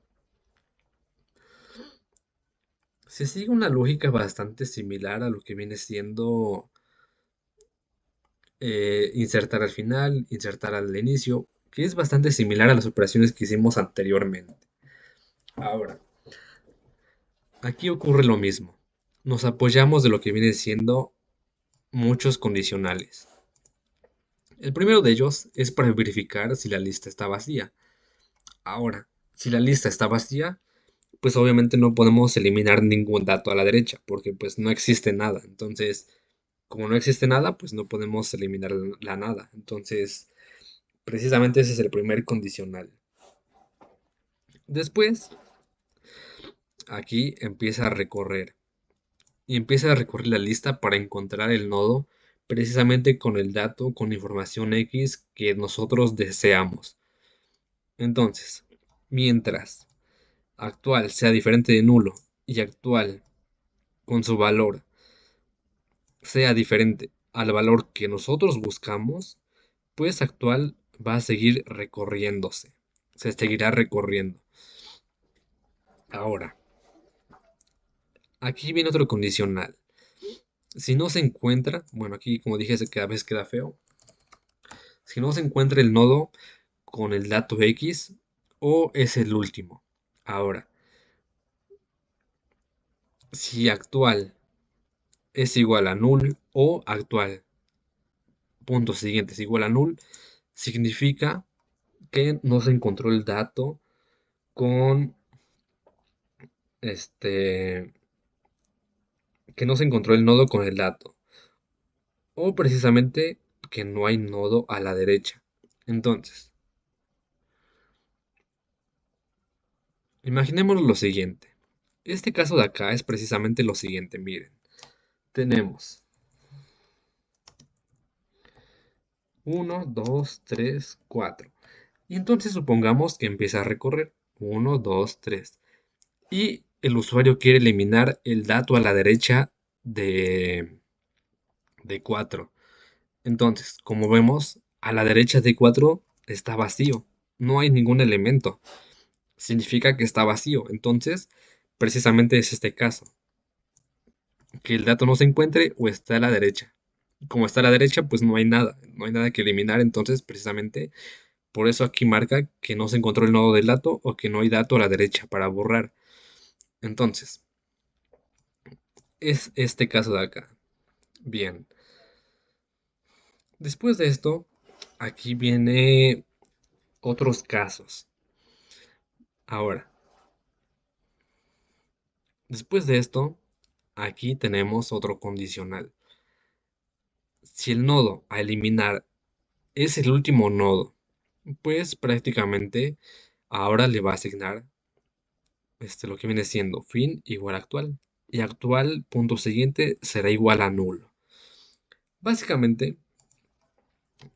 se sigue una lógica bastante similar a lo que viene siendo insertar al final, insertar al inicio, que es bastante similar a las operaciones que hicimos anteriormente. Ahora, aquí ocurre lo mismo. Nos apoyamos de lo que viene siendo muchos condicionales. El primero de ellos es para verificar si la lista está vacía. Ahora, si la lista está vacía, pues obviamente no podemos eliminar ningún dato a la derecha, porque pues no existe nada. Entonces, como no existe nada, pues no podemos eliminar la nada. Entonces, precisamente ese es el primer condicional. Después, aquí empieza a recorrer. Y empieza a recorrer la lista para encontrar el nodo precisamente con el dato, con información X que nosotros deseamos. Entonces, mientras actual sea diferente de nulo y actual con su valor sea diferente al valor que nosotros buscamos, pues actual va a seguir recorriéndose. Se seguirá recorriendo. Ahora, aquí viene otro condicional. Si no se encuentra, bueno, aquí como dije, cada vez queda feo. Si no se encuentra el nodo con el dato X o es el último. Ahora, si actual es igual a null o actual, punto siguiente es igual a null, significa que no se encontró el dato con este, que no se encontró el nodo con el dato o precisamente que no hay nodo a la derecha. Entonces, imaginemos lo siguiente. Este caso de acá es precisamente lo siguiente, miren. Tenemos uno, 2, 3, 4. Y entonces supongamos que empieza a recorrer uno, 2, 3. Y el usuario quiere eliminar el dato a la derecha de 4. Entonces, como vemos, a la derecha de 4 está vacío. No hay ningún elemento. Significa que está vacío. Entonces, precisamente es este caso. Que el dato no se encuentre o está a la derecha. Como está a la derecha, pues no hay nada. No hay nada que eliminar. Entonces, precisamente por eso aquí marca que no se encontró el nodo del dato o que no hay dato a la derecha para borrar. Entonces, es este caso de acá. Bien. Después de esto, aquí viene otros casos. Ahora, después de esto, aquí tenemos otro condicional. Si el nodo a eliminar es el último nodo, pues prácticamente ahora le va a asignar lo que viene siendo fin igual a actual. Y actual punto siguiente será igual a nulo. Básicamente,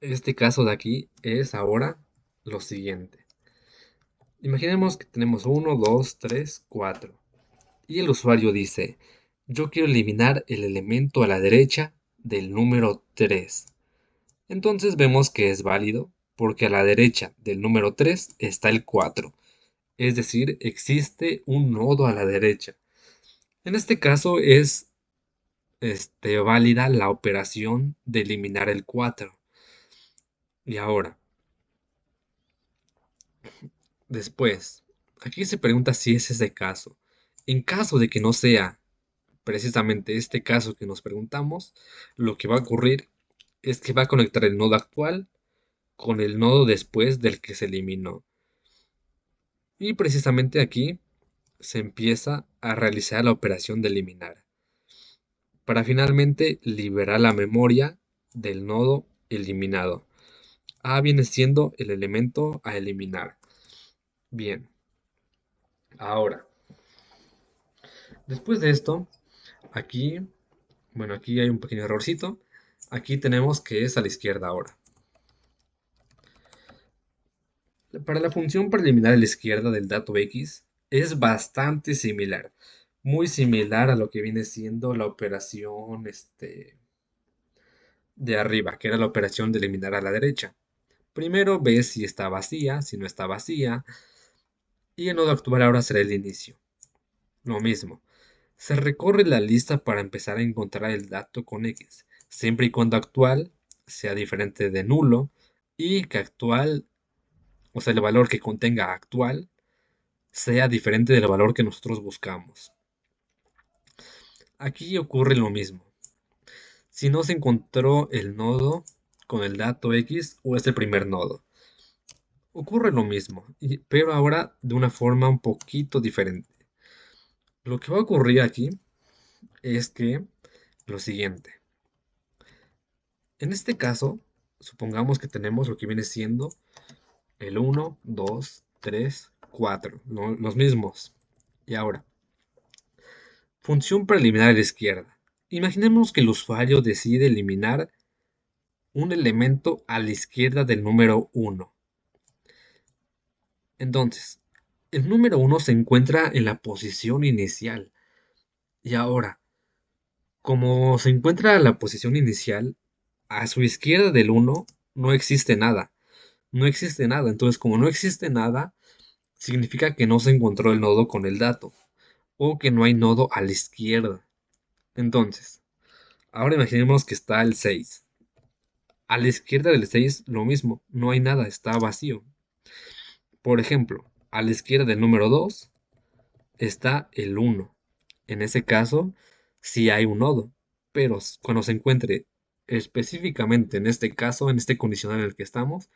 este caso de aquí es ahora lo siguiente. Imaginemos que tenemos uno, 2, 3, 4. Y el usuario dice, yo quiero eliminar el elemento a la derecha del número 3. Entonces vemos que es válido porque a la derecha del número 3 está el 4. Es decir, existe un nodo a la derecha. En este caso es válida la operación de eliminar el 4. Y ahora, después, aquí se pregunta si es ese caso. En caso de que no sea precisamente este caso que nos preguntamos, lo que va a ocurrir es que va a conectar el nodo actual con el nodo después del que se eliminó. Y precisamente aquí se empieza a realizar la operación de eliminar, para finalmente liberar la memoria del nodo eliminado. A viene siendo el elemento a eliminar. Bien, ahora, después de esto, aquí, bueno, aquí hay un pequeño errorcito. Aquí tenemos que es a la izquierda ahora. Para la función preliminar a la izquierda del dato X es bastante similar, muy similar a lo que viene siendo la operación de arriba, que era la operación de eliminar a la derecha. Primero ves si está vacía, si no está vacía, y el nodo actual ahora será el inicio. Lo mismo, se recorre la lista para empezar a encontrar el dato con X, siempre y cuando actual sea diferente de nulo y que actual, o sea, el valor que contenga actual sea diferente del valor que nosotros buscamos. Aquí ocurre lo mismo. Si no se encontró el nodo con el dato X o es el primer nodo, ocurre lo mismo, pero ahora de una forma un poquito diferente. Lo que va a ocurrir aquí es que lo siguiente. En este caso, supongamos que tenemos lo que viene siendo el 1, 2, 3, 4, los mismos. Y ahora, función para eliminar a la izquierda. Imaginemos que el usuario decide eliminar un elemento a la izquierda del número 1. Entonces, el número 1 se encuentra en la posición inicial. Y ahora, como se encuentra en la posición inicial, a su izquierda del 1 no existe nada. No existe nada. Entonces, como no existe nada, significa que no se encontró el nodo con el dato. O que no hay nodo a la izquierda. Entonces, ahora imaginemos que está el 6. A la izquierda del 6 lo mismo, no hay nada, está vacío. Por ejemplo, a la izquierda del número 2 está el 1. En ese caso, sí hay un nodo, pero cuando se encuentre específicamente en este caso, en este condicional en el que estamos,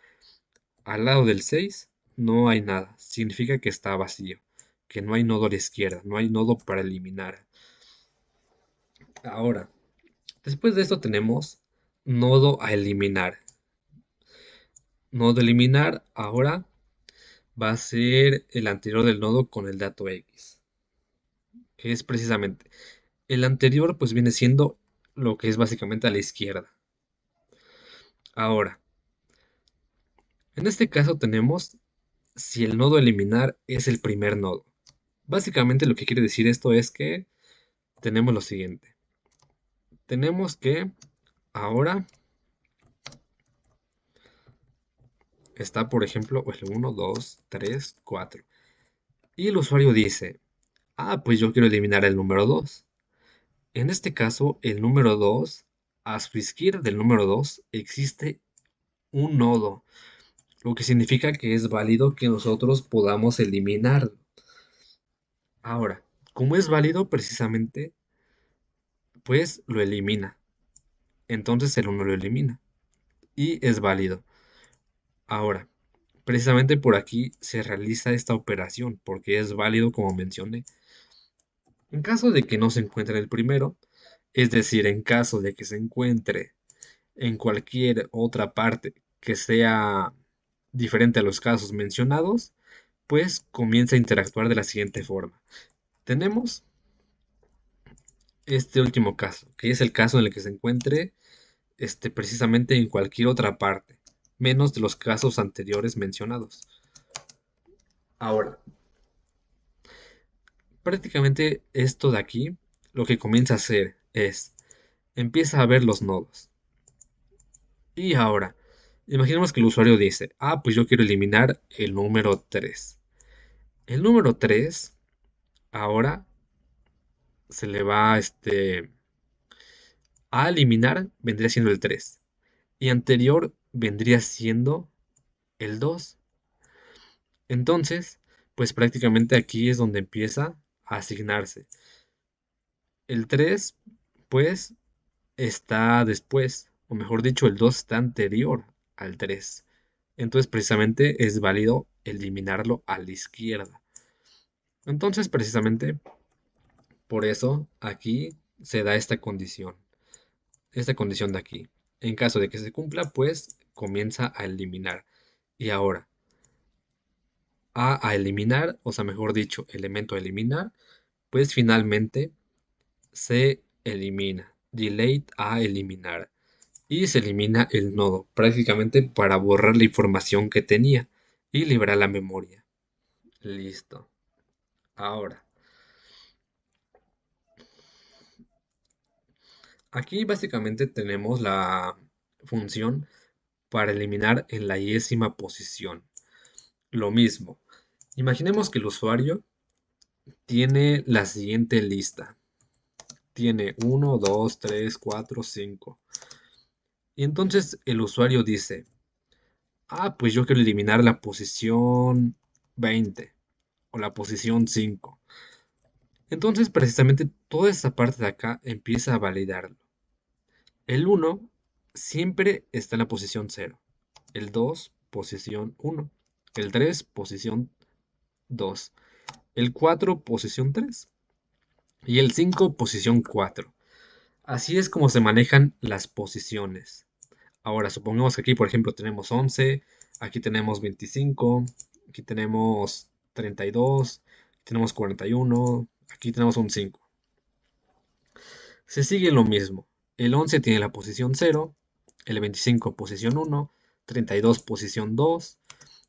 al lado del 6 no hay nada. Significa que está vacío, que no hay nodo a la izquierda, no hay nodo para eliminar. Ahora, después de esto tenemos nodo a eliminar. Nodo a eliminar ahora va a ser el anterior del nodo con el dato X, que es precisamente el anterior, pues viene siendo lo que es básicamente a la izquierda. Ahora, en este caso tenemos si el nodo a eliminar es el primer nodo. Básicamente lo que quiere decir esto es que tenemos lo siguiente. Tenemos que ahora está, por ejemplo, el 1, 2, 3, 4. Y el usuario dice, pues yo quiero eliminar el número 2. En este caso, el número 2, a su izquierda del número 2 existe un nodo, lo que significa que es válido que nosotros podamos eliminar. Ahora, como es válido precisamente, pues lo elimina. Entonces el 1 lo elimina. y es válido. Ahora, precisamente por aquí se realiza esta operación porque es válido como mencioné. En caso de que no se encuentre el primero, es decir, en caso de que se encuentre en cualquier otra parte que sea diferente a los casos mencionados, pues comienza a interactuar de la siguiente forma. Tenemos este último caso, que es el caso en el que se encuentre precisamente en cualquier otra parte, menos de los casos anteriores mencionados. Ahora, prácticamente esto de aquí, lo que comienza a hacer es, empieza a ver los nodos. Y ahora, imaginemos que el usuario dice, pues yo quiero eliminar el número 3. El número 3 ahora se le va a eliminar, vendría siendo el 3. Y anterior vendría siendo el 2. Entonces, pues prácticamente aquí es donde empieza a asignarse. El 3 pues, está después, o mejor dicho, el 2 está anterior al 3. Entonces, precisamente es válido eliminarlo a la izquierda. Entonces, precisamente por eso aquí se da esta condición de aquí. En caso de que se cumpla, pues comienza a eliminar. Y ahora, a eliminar, o sea, mejor dicho, elemento a eliminar, pues finalmente se elimina. Delete a eliminar. Y se elimina el nodo, prácticamente para borrar la información que tenía y liberar la memoria. Listo. Ahora, aquí básicamente tenemos la función para eliminar en la yésima posición. Lo mismo. Imaginemos que el usuario tiene la siguiente lista. Tiene 1, 2, 3, 4, 5. Y entonces el usuario dice, pues yo quiero eliminar la posición 20 o la posición 5. Entonces precisamente toda esta parte de acá empieza a validarlo. El 1 siempre está en la posición 0. El 2, posición 1. El 3, posición 2. El 4, posición 3. Y el 5, posición 4. Así es como se manejan las posiciones. Ahora, supongamos que aquí, por ejemplo, tenemos 11, aquí tenemos 25, aquí tenemos 32, aquí tenemos 41, aquí tenemos un 5. Se sigue lo mismo. El 11 tiene la posición 0, el 25 posición 1, 32 posición 2,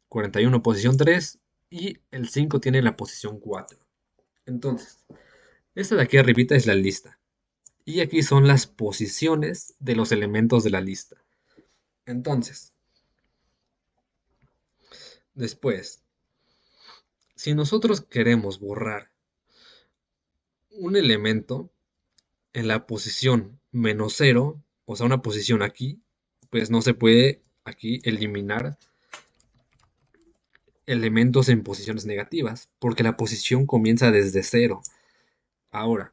41 posición 3 y el 5 tiene la posición 4. Entonces, esta de aquí arribita es la lista. Y aquí son las posiciones de los elementos de la lista. Entonces, después, si nosotros queremos borrar un elemento en la posición menos 0, o sea, una posición aquí, pues no se puede aquí eliminar elementos en posiciones negativas, porque la posición comienza desde 0. Ahora,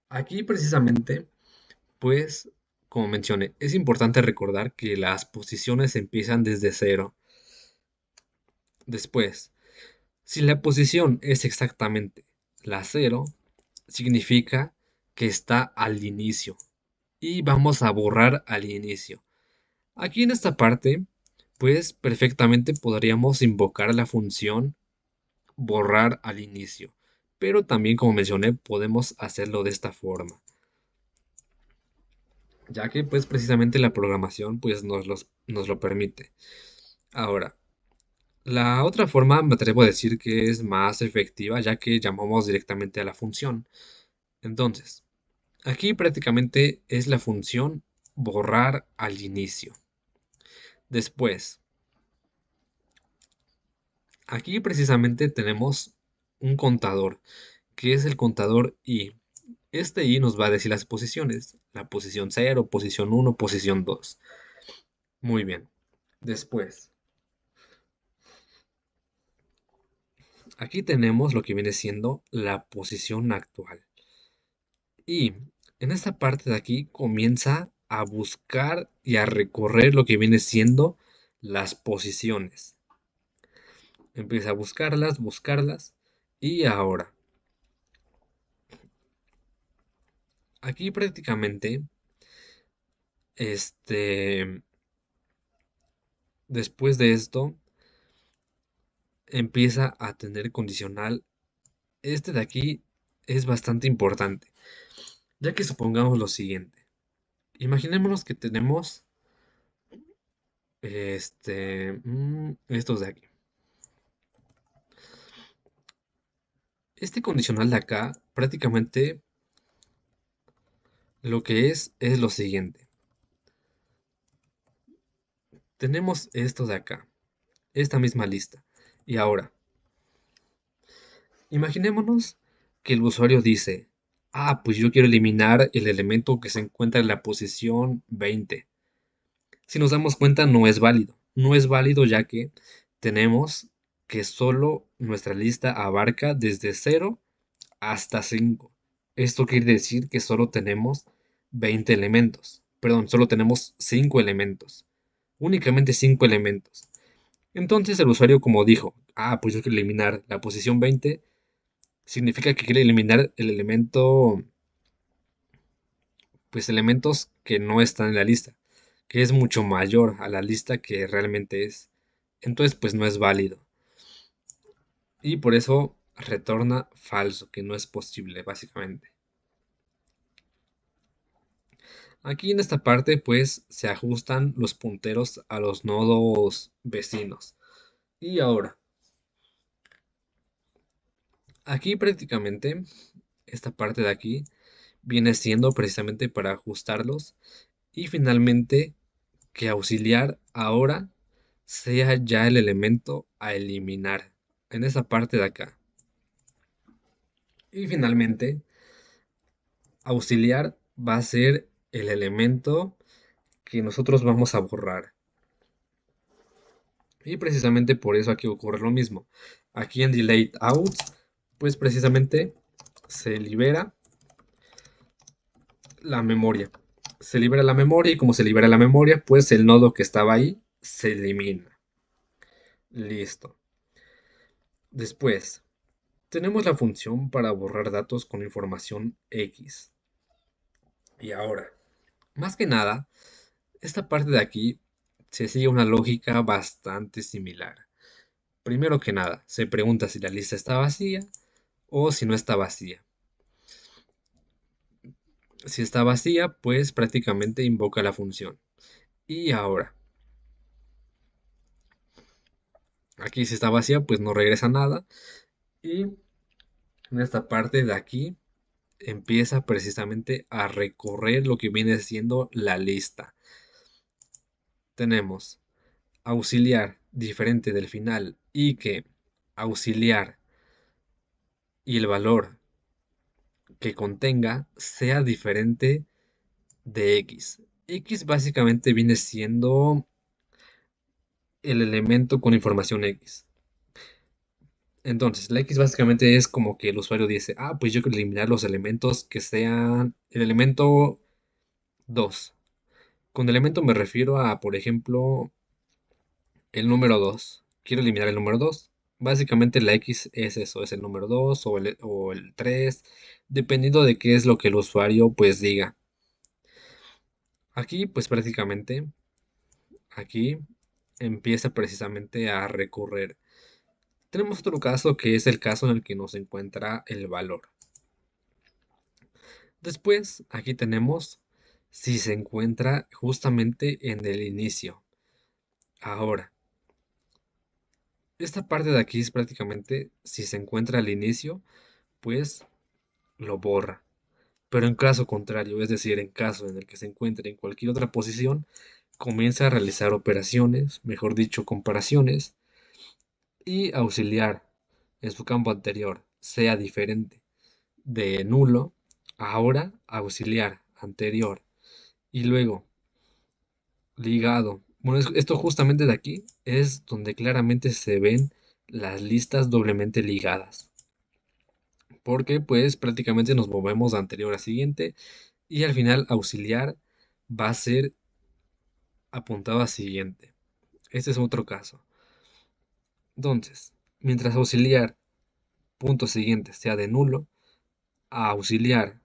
aquí precisamente, pues, como mencioné, es importante recordar que las posiciones empiezan desde 0. Después, si la posición es exactamente la 0, significa que está al inicio y vamos a borrar al inicio. Aquí en esta parte, pues perfectamente podríamos invocar la función borrar al inicio, pero también como mencioné podemos hacerlo de esta forma, ya que pues precisamente la programación pues nos lo permite. Ahora, la otra forma me atrevo a decir que es más efectiva ya que llamamos directamente a la función. Entonces, aquí prácticamente es la función borrar al inicio. Después, aquí precisamente tenemos un contador, que es el contador i. Este i nos va a decir las posiciones, la posición 0, posición 1, posición 2. Muy bien. Después, aquí tenemos lo que viene siendo la posición actual. Y En esta parte de aquí comienza a buscar y a recorrer lo que viene siendo las posiciones. Empieza a buscarlas, buscarlas. Y ahora, aquí prácticamente, este, después de esto, empieza a tener condicional. Este de aquí es bastante importante, ya que supongamos lo siguiente. Imaginémonos que tenemos estos de aquí. Este condicional de acá prácticamente lo que es lo siguiente. Tenemos esto de acá, esta misma lista. Y ahora, imaginémonos que el usuario dice, pues yo quiero eliminar el elemento que se encuentra en la posición 20. Si nos damos cuenta, no es válido. No es válido ya que tenemos que solo nuestra lista abarca desde 0 hasta 5. Esto quiere decir que solo tenemos 20 elementos. Perdón, solo tenemos 5 elementos. Únicamente 5 elementos. Entonces el usuario como dijo, pues yo quiero eliminar la posición 20, significa que quiere eliminar el elemento, pues elementos que no están en la lista, que es mucho mayor a la lista que realmente es. Entonces pues no es válido. Y por eso retorna falso, que no es posible básicamente. Aquí en esta parte pues se ajustan los punteros a los nodos vecinos. Y ahora, aquí prácticamente, esta parte de aquí viene siendo precisamente para ajustarlos y finalmente que auxiliar ahora sea ya el elemento a eliminar en esa parte de acá. Y finalmente, auxiliar va a ser el elemento que nosotros vamos a borrar. Y precisamente por eso aquí ocurre lo mismo. Aquí en delete out, pues precisamente se libera la memoria. Se libera la memoria y como se libera la memoria, pues el nodo que estaba ahí se elimina. Listo. Después, tenemos la función para borrar datos con información X. Y ahora, más que nada, esta parte de aquí se sigue una lógica bastante similar. Primero que nada, se pregunta si la lista está vacía o si no está vacía. Si está vacía, pues prácticamente invoca la función. Y ahora, aquí si está vacía, pues no regresa nada. Y en esta parte de aquí empieza precisamente a recorrer lo que viene siendo la lista. Tenemos auxiliar diferente del final y que auxiliar y el valor que contenga sea diferente de X. X básicamente viene siendo el elemento con información X. Entonces, la X básicamente es como que el usuario dice, pues yo quiero eliminar los elementos que sean el elemento 2. Con elemento me refiero a, por ejemplo, el número 2. Quiero eliminar el número 2. Básicamente la X es eso, es el número 2 o el 3, dependiendo de qué es lo que el usuario pues diga. Aquí pues prácticamente, aquí empieza precisamente a recorrer. Tenemos otro caso que es el caso en el que nos encuentra el valor. Después, aquí tenemos si se encuentra justamente en el inicio. Ahora, esta parte de aquí es prácticamente si se encuentra al inicio, pues lo borra. Pero en caso contrario, es decir, en caso en el que se encuentre en cualquier otra posición, comienza a realizar operaciones, mejor dicho, comparaciones, y auxiliar en su campo anterior sea diferente de nulo, ahora auxiliar anterior y luego ligado. Bueno, esto justamente de aquí es donde claramente se ven las listas doblemente ligadas. Porque pues prácticamente nos movemos de anterior a siguiente y al final auxiliar va a ser apuntado a siguiente. Este es otro caso. Entonces, mientras auxiliar punto siguiente sea de nulo, a auxiliar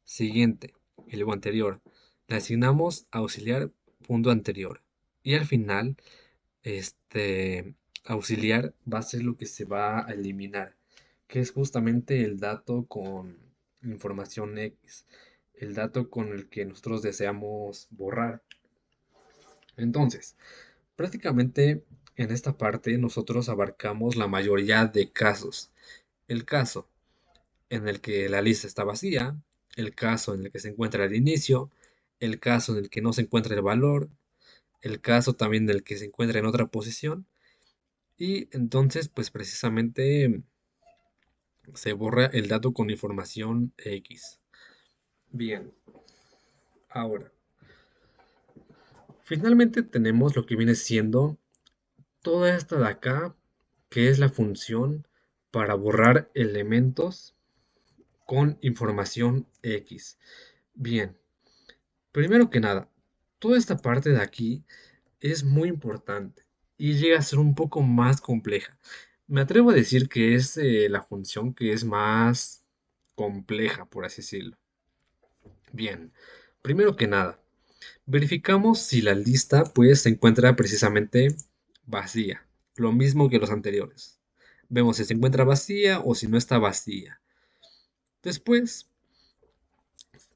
siguiente y luego anterior le asignamos auxiliar punto anterior. Y al final, auxiliar va a ser lo que se va a eliminar, que es justamente el dato con información X, el dato con el que nosotros deseamos borrar. Entonces, prácticamente en esta parte nosotros abarcamos la mayoría de casos. El caso en el que la lista está vacía, el caso en el que se encuentra el inicio, el caso en el que no se encuentra el valor, el caso también en el que se encuentra en otra posición, y entonces pues precisamente se borra el dato con información X. Bien, ahora, finalmente tenemos lo que viene siendo toda esta de acá, que es la función para borrar elementos con información X. Bien, primero que nada, toda esta parte de aquí es muy importante y llega a ser un poco más compleja. Me atrevo a decir que es la función que es más compleja, por así decirlo. Bien, primero que nada, verificamos si la lista pues se encuentra precisamente vacía, lo mismo que los anteriores. Vemos si se encuentra vacía o si no está vacía. Después,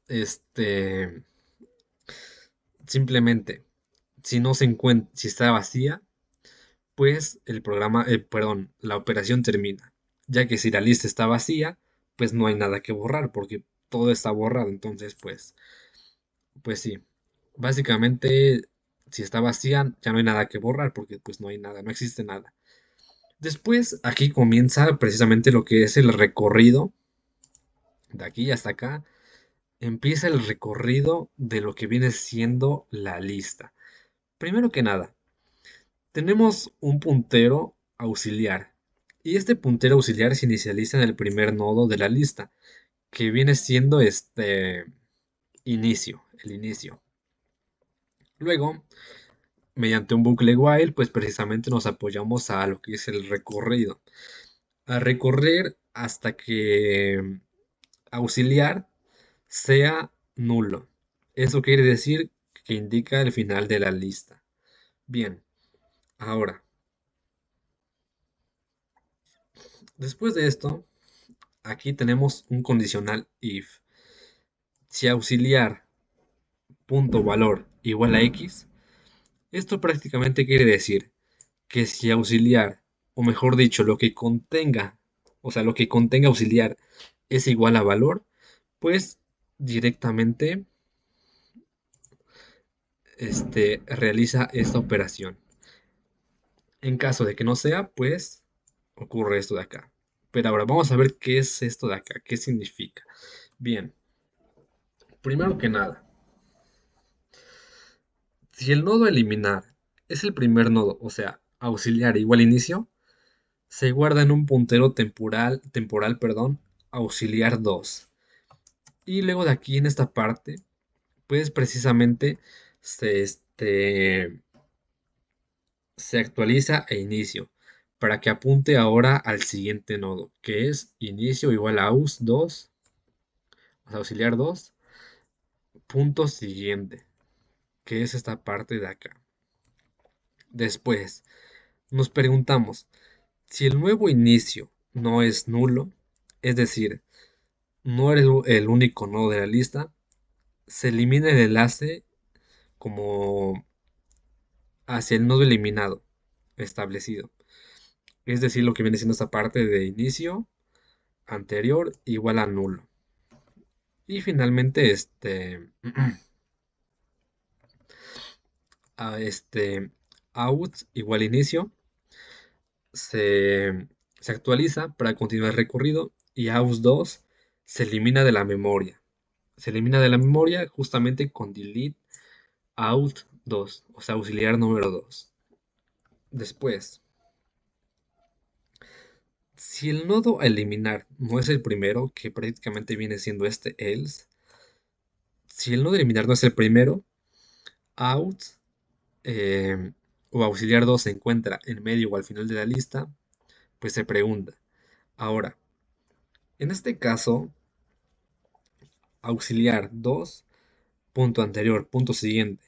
este, simplemente, si no se encuentra, si está vacía, pues el programa, perdón, la operación termina, ya que si la lista está vacía, pues no hay nada que borrar porque todo está borrado, entonces pues sí, básicamente si está vacía ya no hay nada que borrar porque pues no hay nada, no existe nada. Después aquí comienza precisamente lo que es el recorrido, de aquí hasta acá, empieza el recorrido de lo que viene siendo la lista. Primero que nada, tenemos un puntero auxiliar y este puntero auxiliar se inicializa en el primer nodo de la lista, que viene siendo este inicio, el inicio. Luego, mediante un bucle while, pues precisamente nos apoyamos a lo que es el recorrido. A recorrer hasta que auxiliar sea nulo. Eso quiere decir que indica el final de la lista. Bien, ahora, después de esto, aquí tenemos un condicional if. Si auxiliar punto valor igual a x, esto prácticamente quiere decir que si auxiliar, o mejor dicho, lo que contenga, o sea, lo que contenga auxiliar es igual a valor, pues directamente realiza esta operación. En caso de que no sea, pues ocurre esto de acá. Pero ahora vamos a ver qué es esto de acá, qué significa. Bien, primero que nada, si el nodo a eliminar es el primer nodo, o sea, auxiliar igual inicio, se guarda en un puntero temporal, perdón, auxiliar 2. Y luego de aquí en esta parte, pues precisamente se, se actualiza e inicio para que apunte ahora al siguiente nodo, que es inicio igual a aus2, o sea, auxiliar 2, punto siguiente, que es esta parte de acá. Después, nos preguntamos, si el nuevo inicio no es nulo, es decir, no eres el único nodo de la lista, se elimina el enlace como hacia el nodo eliminado establecido. Es decir, lo que viene siendo esta parte de inicio anterior igual a nulo. Y finalmente a out igual inicio se actualiza para continuar el recorrido y aus2 se elimina de la memoria. Se elimina de la memoria justamente con delete out 2, o sea, auxiliar número 2. Después, si el nodo a eliminar no es el primero, que prácticamente viene siendo este else, Si el nodo eliminar no es el primero, out eh, o auxiliar 2 se encuentra en medio o al final de la lista, pues se pregunta. Ahora, en este caso, auxiliar 2 punto anterior, punto siguiente,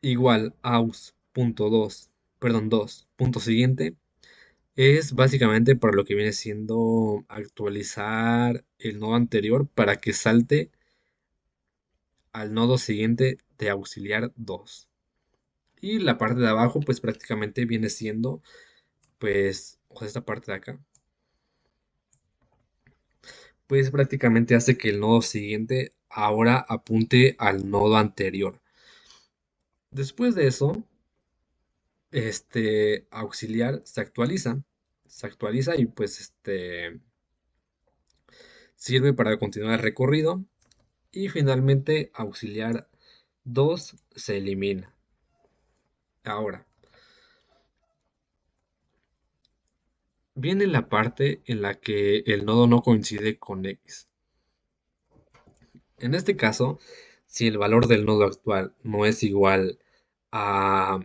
igual aus punto 2, perdón, 2 punto siguiente, es básicamente para lo que viene siendo actualizar el nodo anterior para que salte al nodo siguiente de auxiliar 2. Y la parte de abajo, pues prácticamente viene siendo, pues, o sea, esta parte de acá, pues prácticamente hace que el nodo siguiente ahora apunte al nodo anterior. Después de eso, este auxiliar se actualiza y pues sirve para continuar el recorrido y finalmente auxiliar 2 se elimina. Ahora, viene la parte en la que el nodo no coincide con X. En este caso, si el valor del nodo actual no es igual a,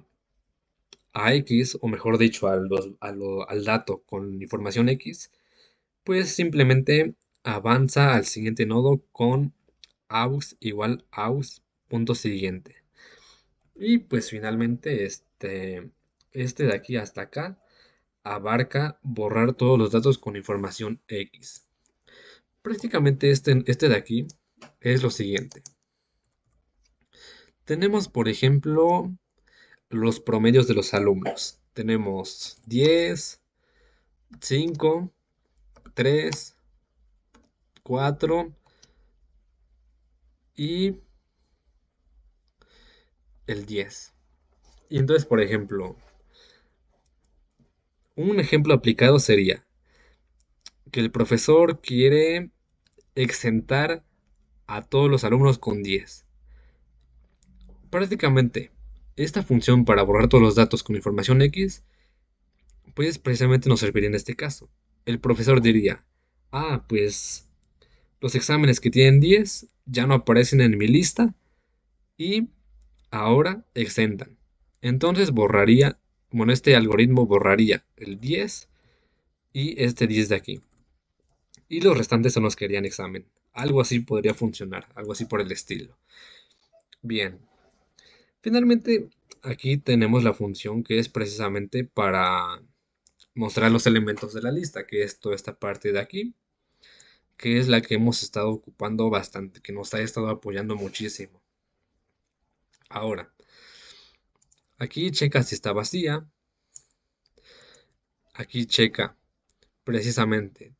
a X, o mejor dicho, al dato con información X, pues simplemente avanza al siguiente nodo con aus igual aus punto siguiente. Y pues finalmente este de aquí hasta acá abarca borrar todos los datos con información X. Prácticamente este de aquí es lo siguiente. Tenemos, por ejemplo, los promedios de los alumnos. Tenemos 10, 5, 3, 4 y el 10. Y entonces, por ejemplo, un ejemplo aplicado sería que el profesor quiere exentar a todos los alumnos con 10. Prácticamente, esta función para borrar todos los datos con información X, pues precisamente nos serviría en este caso. El profesor diría, pues los exámenes que tienen 10 ya no aparecen en mi lista y ahora exentan. Entonces borraría, bueno, este algoritmo borraría el 10 y este 10 de aquí. Y los restantes son los que harían examen. Algo así podría funcionar, algo así por el estilo. Bien, finalmente aquí tenemos la función que es precisamente para mostrar los elementos de la lista, que es toda esta parte de aquí, que es la que hemos estado ocupando bastante, que nos ha estado apoyando muchísimo. Ahora, aquí checa si está vacía, aquí checa precisamente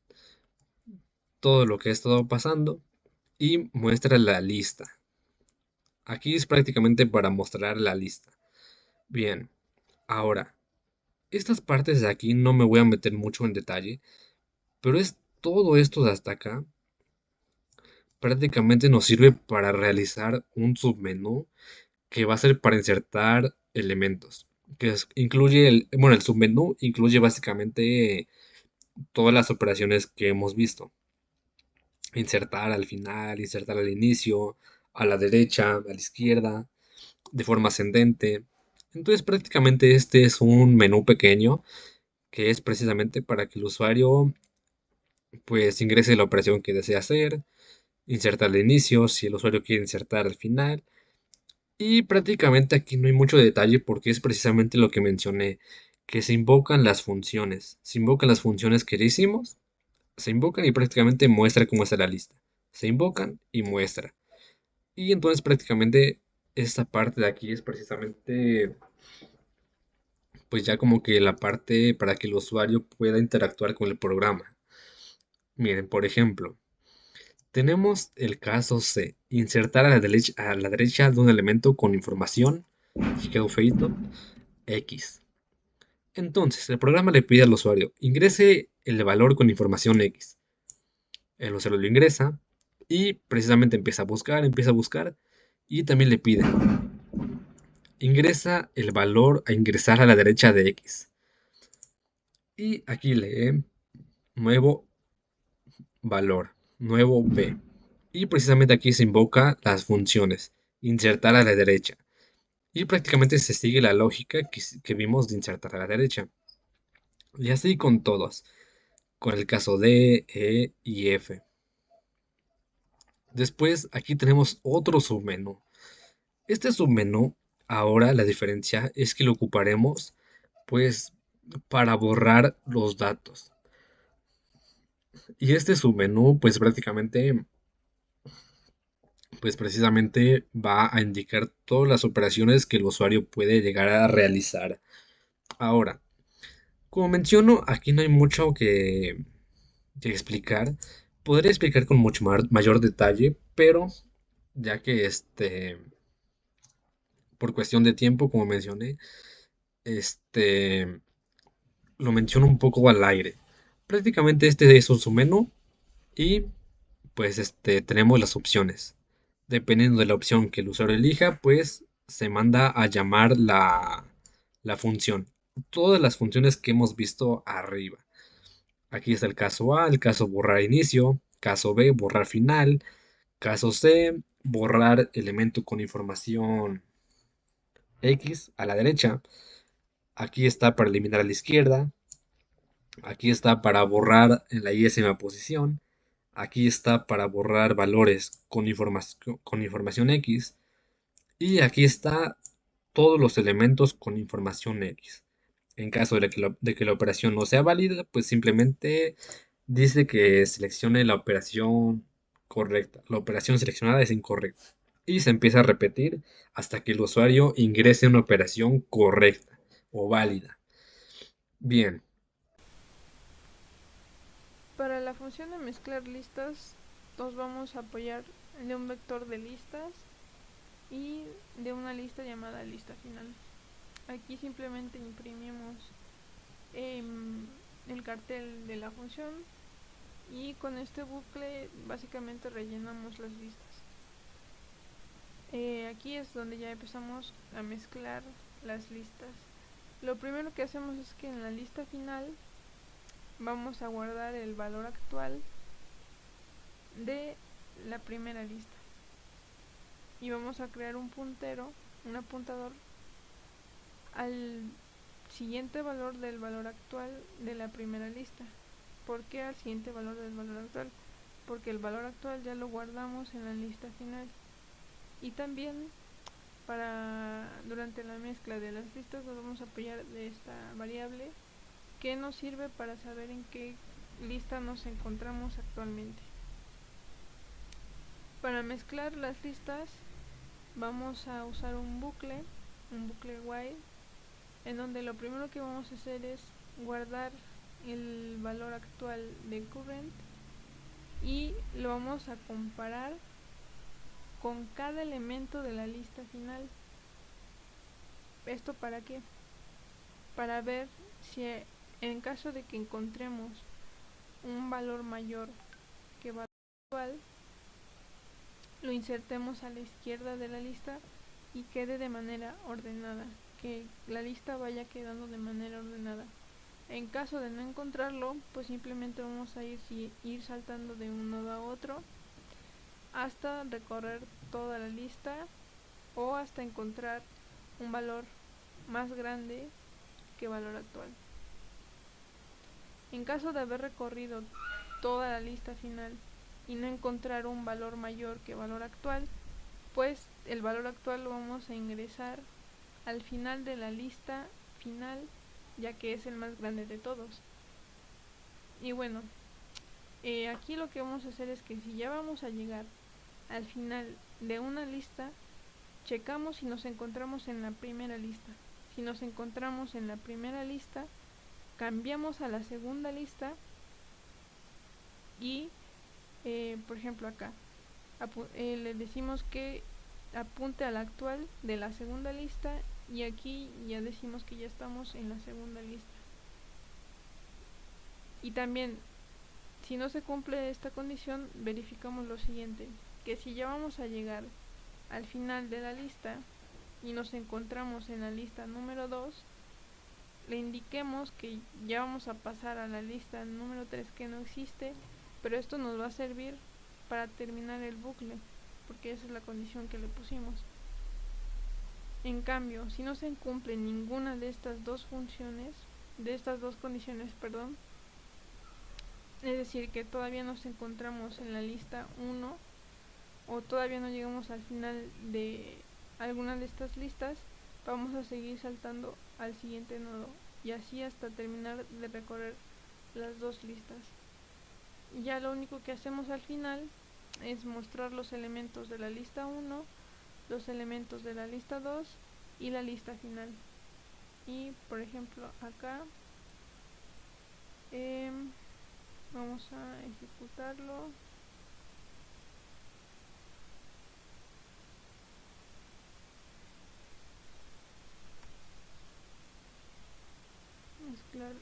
todo lo que ha estado pasando y muestra la lista. Aquí es prácticamente para mostrar la lista. Bien, ahora, estas partes de aquí no me voy a meter mucho en detalle, pero es todo esto de hasta acá. Prácticamente nos sirve para realizar un submenú que va a ser para insertar elementos. Incluye el submenú incluye básicamente todas las operaciones que hemos visto. Insertar al final, insertar al inicio, a la derecha, a la izquierda, de forma ascendente. Entonces prácticamente este es un menú pequeño que es precisamente para que el usuario pues ingrese la operación que desea hacer, insertar al inicio, si el usuario quiere insertar al final. Y prácticamente aquí no hay mucho detalle porque es precisamente lo que mencioné, que se invocan las funciones. Se invocan las funciones que ya hicimos, se invocan y prácticamente muestra cómo está la lista. Se invocan y muestra. Y entonces prácticamente esta parte de aquí es precisamente pues ya como que la parte para que el usuario pueda interactuar con el programa. Miren, por ejemplo, tenemos el caso C, insertar a la derecha de un elemento con información, que quedó feito, X. Entonces, el programa le pide al usuario, ingrese el valor con información X. El usuario lo ingresa y precisamente empieza a buscar y también le pide, ingresa el valor a ingresar a la derecha de X. Y aquí lee nuevo valor, nuevo B. Y precisamente aquí se invoca las funciones, insertar a la derecha. Y prácticamente se sigue la lógica que vimos de insertar a la derecha. Y así con todos, con el caso D, E y F. Después aquí tenemos otro submenú. Este submenú, ahora la diferencia es que lo ocuparemos pues para borrar los datos. Y este submenú pues prácticamente pues precisamente va a indicar todas las operaciones que el usuario puede llegar a realizar. Ahora, como menciono, aquí no hay mucho que explicar. Podría explicar con mucho mayor detalle, pero ya que por cuestión de tiempo, como mencioné, este, lo menciono un poco al aire. Prácticamente este es su menú y pues tenemos las opciones. Dependiendo de la opción que el usuario elija, pues se manda a llamar la función. Todas las funciones que hemos visto arriba. Aquí está el caso A, el caso borrar inicio, caso B, borrar final, caso C, borrar elemento con información X a la derecha. Aquí está para eliminar a la izquierda. Aquí está para borrar en la isma posición. Aquí está para borrar valores con información X. Y aquí está todos los elementos con información X. En caso de que la operación no sea válida, pues simplemente dice que seleccione la operación correcta. La operación seleccionada es incorrecta. Y se empieza a repetir hasta que el usuario ingrese una operación correcta o válida. Bien, Para la función de mezclar listas, nos vamos a apoyar de un vector de listas y de una lista llamada lista final. Aquí simplemente imprimimos el cartel de la función y con este bucle básicamente rellenamos las listas. Aquí es donde ya empezamos a mezclar las listas. Lo primero que hacemos es que en la lista final vamos a guardar el valor actual de la primera lista y vamos a crear un puntero, un apuntador al siguiente valor del valor actual de la primera lista. ¿Por qué al siguiente valor del valor actual? Porque el valor actual ya lo guardamos en la lista final. Y también durante la mezcla de las listas nos vamos a apoyar de esta variable que nos sirve para saber en qué lista nos encontramos actualmente. Para mezclar las listas vamos a usar un bucle while, en donde lo primero que vamos a hacer es guardar el valor actual de current y lo vamos a comparar con cada elemento de la lista final. ¿Esto para qué? Para ver si en caso de que encontremos un valor mayor que valor actual, lo insertemos a la izquierda de la lista y quede de manera ordenada, que la lista vaya quedando de manera ordenada. En caso de no encontrarlo, pues simplemente vamos a ir saltando de un nodo a otro hasta recorrer toda la lista o hasta encontrar un valor más grande que valor actual. En caso de haber recorrido toda la lista final y no encontrar un valor mayor que valor actual, pues el valor actual lo vamos a ingresar al final de la lista final, ya que es el más grande de todos. Y bueno, aquí lo que vamos a hacer es que si ya vamos a llegar al final de una lista, checamos si nos encontramos en la primera lista. Si nos encontramos en la primera lista, cambiamos a la segunda lista y, por ejemplo acá, le decimos que apunte a la actual de la segunda lista y aquí ya decimos que ya estamos en la segunda lista. Y también, si no se cumple esta condición, verificamos lo siguiente, que si ya vamos a llegar al final de la lista y nos encontramos en la lista número 2, le indiquemos que ya vamos a pasar a la lista número 3 que no existe, pero esto nos va a servir para terminar el bucle, porque esa es la condición que le pusimos. En cambio, si no se cumple ninguna de estas dos funciones, de estas dos condiciones, perdón, es decir, que todavía nos encontramos en la lista 1 o todavía no llegamos al final de alguna de estas listas, vamos a seguir saltando al siguiente nodo y así hasta terminar de recorrer las dos listas. Y ya lo único que hacemos al final es mostrar los elementos de la lista 1, los elementos de la lista 2 y la lista final. Y por ejemplo acá vamos a ejecutarlo. Mezclar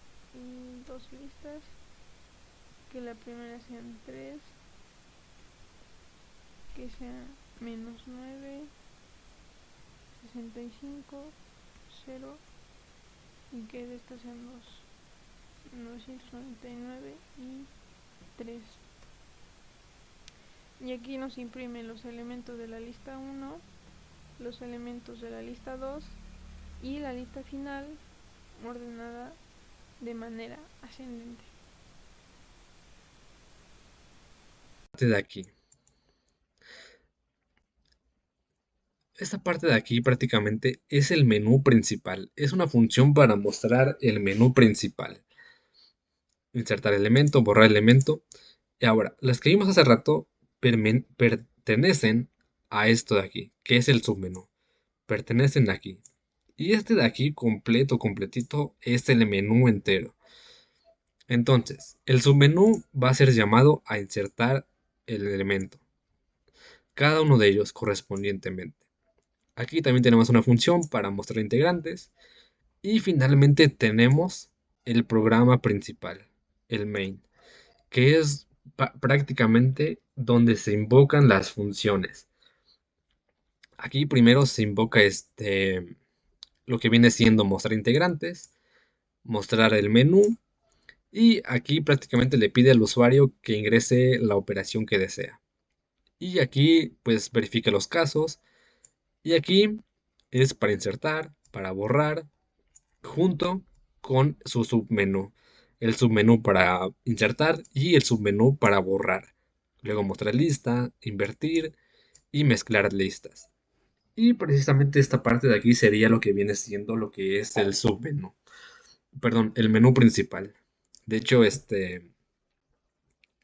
dos listas, que la primera sean 3, que sea -9, 65, 0 y que de estas sean 999 y 3. Y aquí nos imprime los elementos de la lista 1, los elementos de la lista 2 y la lista final ordenada de manera ascendente. De aquí. Esta parte de aquí prácticamente es el menú principal. Es una función para mostrar el menú principal. Insertar elemento, borrar elemento. Y ahora, las que vimos hace rato pertenecen a esto de aquí, que es el submenú. Pertenecen aquí. Y este de aquí, completito, es el menú entero. Entonces, el submenú va a ser llamado a insertar el elemento. Cada uno de ellos correspondientemente. Aquí también tenemos una función para mostrar integrantes. Y finalmente tenemos el programa principal, el main, que es prácticamente donde se invocan las funciones. Aquí primero se invoca lo que viene siendo mostrar integrantes, mostrar el menú y aquí prácticamente le pide al usuario que ingrese la operación que desea. Y aquí pues verifica los casos y aquí es para insertar, para borrar, junto con su submenú. El submenú para insertar y el submenú para borrar. Luego mostrar lista, invertir y mezclar listas. Y precisamente esta parte de aquí sería lo que viene siendo lo que es el submenú. Perdón, el menú principal. De hecho,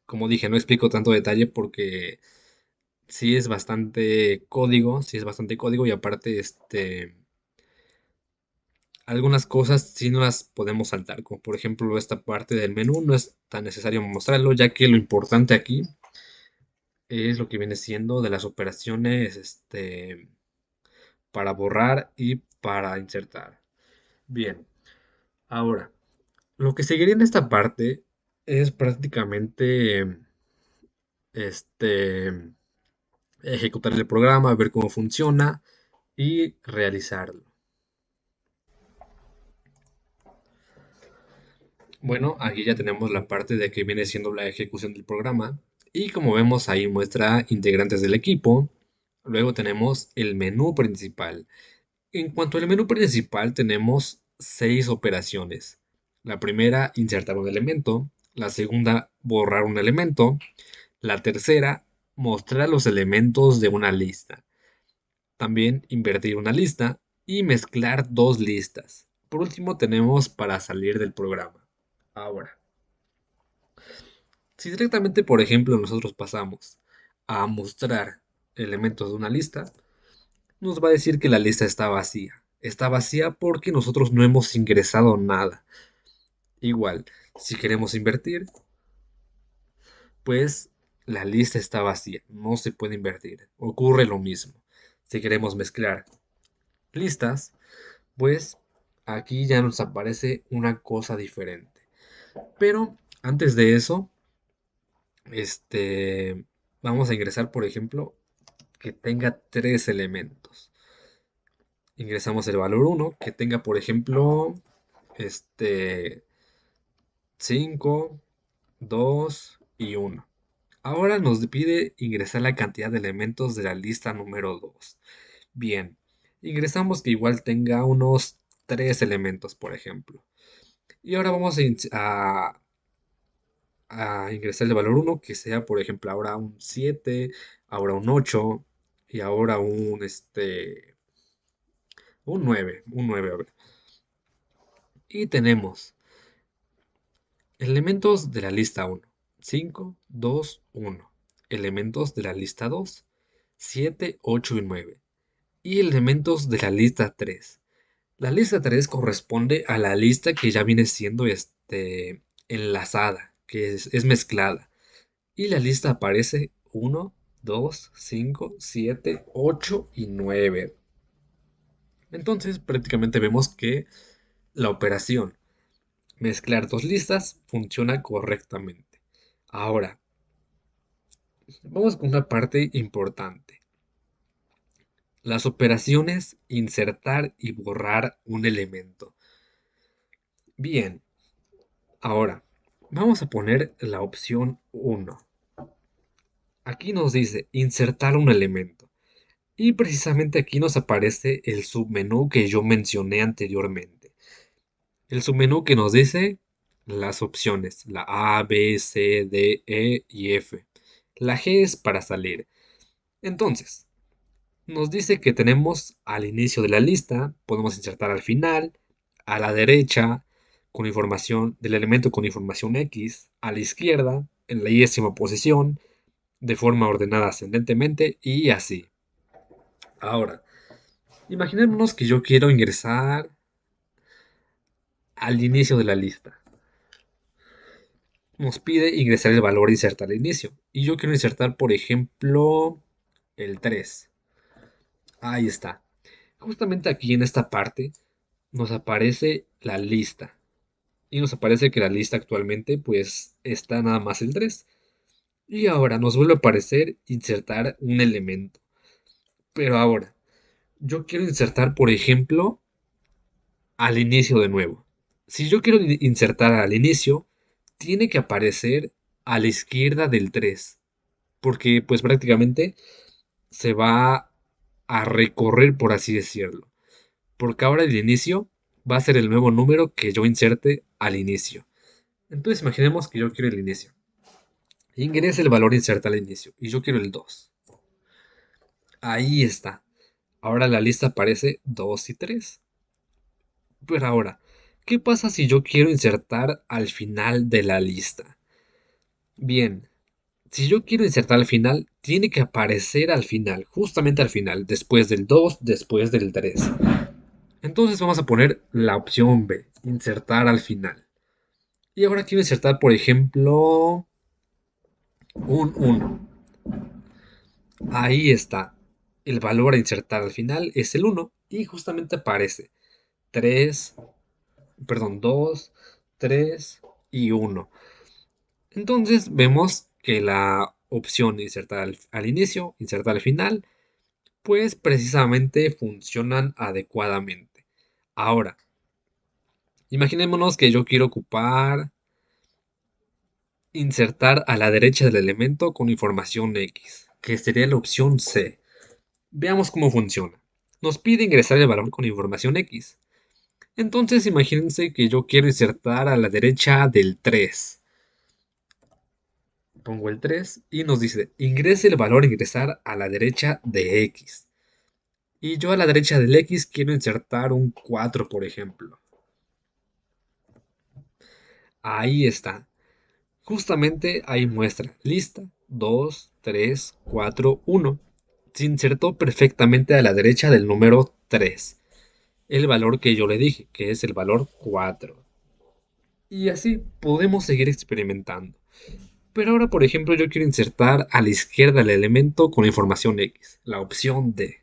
como dije, no explico tanto detalle porque sí es bastante código y aparte, algunas cosas sí no las podemos saltar, como por ejemplo esta parte del menú no es tan necesario mostrarlo, ya que lo importante aquí es lo que viene siendo de las operaciones, para borrar y para insertar. Bien, ahora, lo que seguiría en esta parte es prácticamente, este, ejecutar el programa, ver cómo funciona y realizarlo. Bueno, aquí ya tenemos la parte de que viene siendo la ejecución del programa y como vemos ahí muestra integrantes del equipo. Luego tenemos el menú principal. En cuanto al menú principal tenemos 6 operaciones. La primera, insertar un elemento. La segunda, borrar un elemento. La tercera, mostrar los elementos de una lista. También invertir una lista y mezclar dos listas. Por último tenemos para salir del programa. Ahora, si directamente, por ejemplo, nosotros pasamos a mostrar elementos de una lista, nos va a decir que la lista está vacía. Está vacía porque nosotros no hemos ingresado nada. Igual, si queremos invertir, pues la lista está vacía. No se puede invertir. Ocurre lo mismo. Si queremos mezclar listas, pues aquí ya nos aparece una cosa diferente. Pero antes de eso, vamos a ingresar, por ejemplo, que tenga 3 elementos. Ingresamos el valor 1, que tenga, por ejemplo, este 5, 2 y 1. Ahora nos pide ingresar la cantidad de elementos de la lista número 2. Bien, ingresamos que igual tenga unos 3 elementos, por ejemplo. Y ahora vamos a ingresar el valor 1, que sea, por ejemplo, ahora un 7, ahora un 8 y ahora un 9, a ver. Y tenemos elementos de la lista 1, 5, 2, 1. Elementos de la lista 2, 7, 8 y 9. Y elementos de la lista 3. La lista 3 corresponde a la lista que ya viene siendo enlazada, que es mezclada. Y la lista aparece 1, 2, 5, 7, 8 y 9. Entonces prácticamente vemos que la operación mezclar dos listas funciona correctamente. Ahora, vamos con una parte importante. Las operaciones insertar y borrar un elemento. Bien, ahora vamos a poner la opción 1. Aquí nos dice insertar un elemento. Y precisamente aquí nos aparece el submenú que yo mencioné anteriormente. El submenú que nos dice las opciones, la A, B, C, D, E y F. La G es para salir. Entonces, nos dice que tenemos al inicio de la lista, podemos insertar al final, a la derecha, con información del elemento con información X, a la izquierda, en la y posición, de forma ordenada ascendentemente y así. Ahora, imaginémonos que yo quiero ingresar al inicio de la lista. Nos pide ingresar el valor insertar al inicio. Y yo quiero insertar, por ejemplo, el 3. Ahí está. Justamente aquí en esta parte nos aparece la lista. Y nos aparece que la lista actualmente pues está nada más el 3. Y ahora nos vuelve a aparecer insertar un elemento. Pero ahora, yo quiero insertar, por ejemplo, al inicio de nuevo. Si yo quiero insertar al inicio, tiene que aparecer a la izquierda del 3, porque pues prácticamente se va a recorrer, por así decirlo. Porque ahora el inicio va a ser el nuevo número que yo inserte al inicio. Entonces imaginemos que yo quiero el inicio. Ingrese el valor inserta al inicio y yo quiero el 2. Ahí está. Ahora la lista aparece 2 y 3. Pero ahora, ¿qué pasa si yo quiero insertar al final de la lista? Bien, si yo quiero insertar al final, tiene que aparecer al final, justamente al final, después del 2, después del 3. Entonces vamos a poner la opción B, insertar al final. Y ahora quiero insertar, por ejemplo, un 1. Ahí está. El valor a insertar al final es el 1 y justamente aparece 3, perdón, 2, 3 y 1. Entonces vemos que la opción insertar al inicio, insertar al final, pues precisamente funcionan adecuadamente. Ahora, imaginémonos que yo quiero ocupar insertar a la derecha del elemento con información X, que sería la opción C. Veamos cómo funciona. Nos pide ingresar el valor con información X. Entonces imagínense que yo quiero insertar a la derecha del 3. Pongo el 3 y nos dice ingrese el valor ingresar a la derecha de X. Y yo a la derecha del X quiero insertar un 4, por ejemplo. Ahí está. Justamente ahí muestra. Lista 2, 3, 4, 1. Se insertó perfectamente a la derecha del número 3. El valor que yo le dije, que es el valor 4. Y así podemos seguir experimentando. Pero ahora, por ejemplo, yo quiero insertar a la izquierda el elemento con información X, la opción D.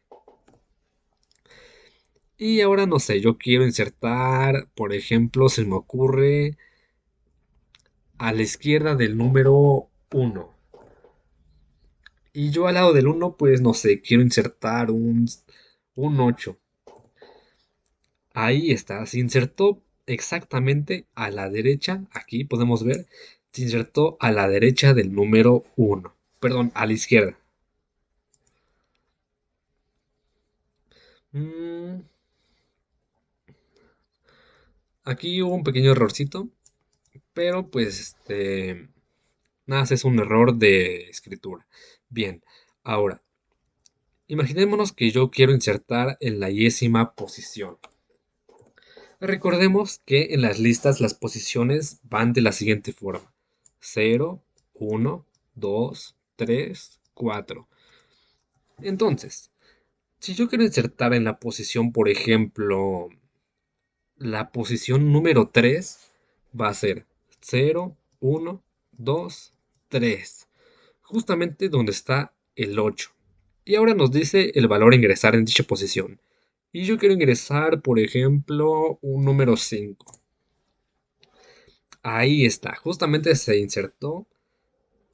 Y ahora no sé, yo quiero insertar, por ejemplo, se me ocurre a la izquierda del número 1. Y yo al lado del 1, pues no sé, quiero insertar un 8. Ahí está, se insertó exactamente a la derecha, aquí podemos ver, se insertó a la derecha del número 1. Perdón, a la izquierda. Mm, aquí hubo un pequeño errorcito, pero pues nada, es un error de escritura. Bien, ahora, imaginémonos que yo quiero insertar en la yésima posición. Recordemos que en las listas las posiciones van de la siguiente forma: 0, 1, 2, 3, 4. Entonces, si yo quiero insertar en la posición, por ejemplo, la posición número 3, va a ser 0, 1, 2, 3, justamente donde está el 8. Y ahora nos dice el valor a ingresar en dicha posición. Y yo quiero ingresar, por ejemplo, un número 5. Ahí está, justamente se insertó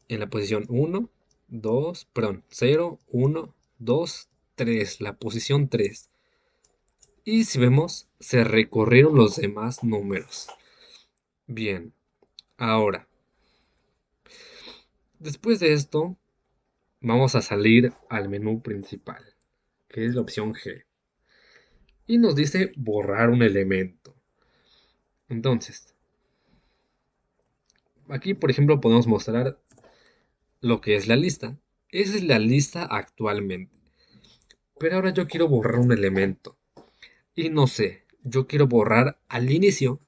en la posición 1, 2, perdón, 0, 1, 2, 3, la posición 3. Y si vemos, se recorrieron los demás números. Bien, ahora, después de esto, vamos a salir al menú principal, que es la opción G. Y nos dice borrar un elemento. Entonces, aquí por ejemplo podemos mostrar lo que es la lista. Esa es la lista actualmente. Pero ahora yo quiero borrar un elemento. Y no sé, yo quiero borrar al inicio.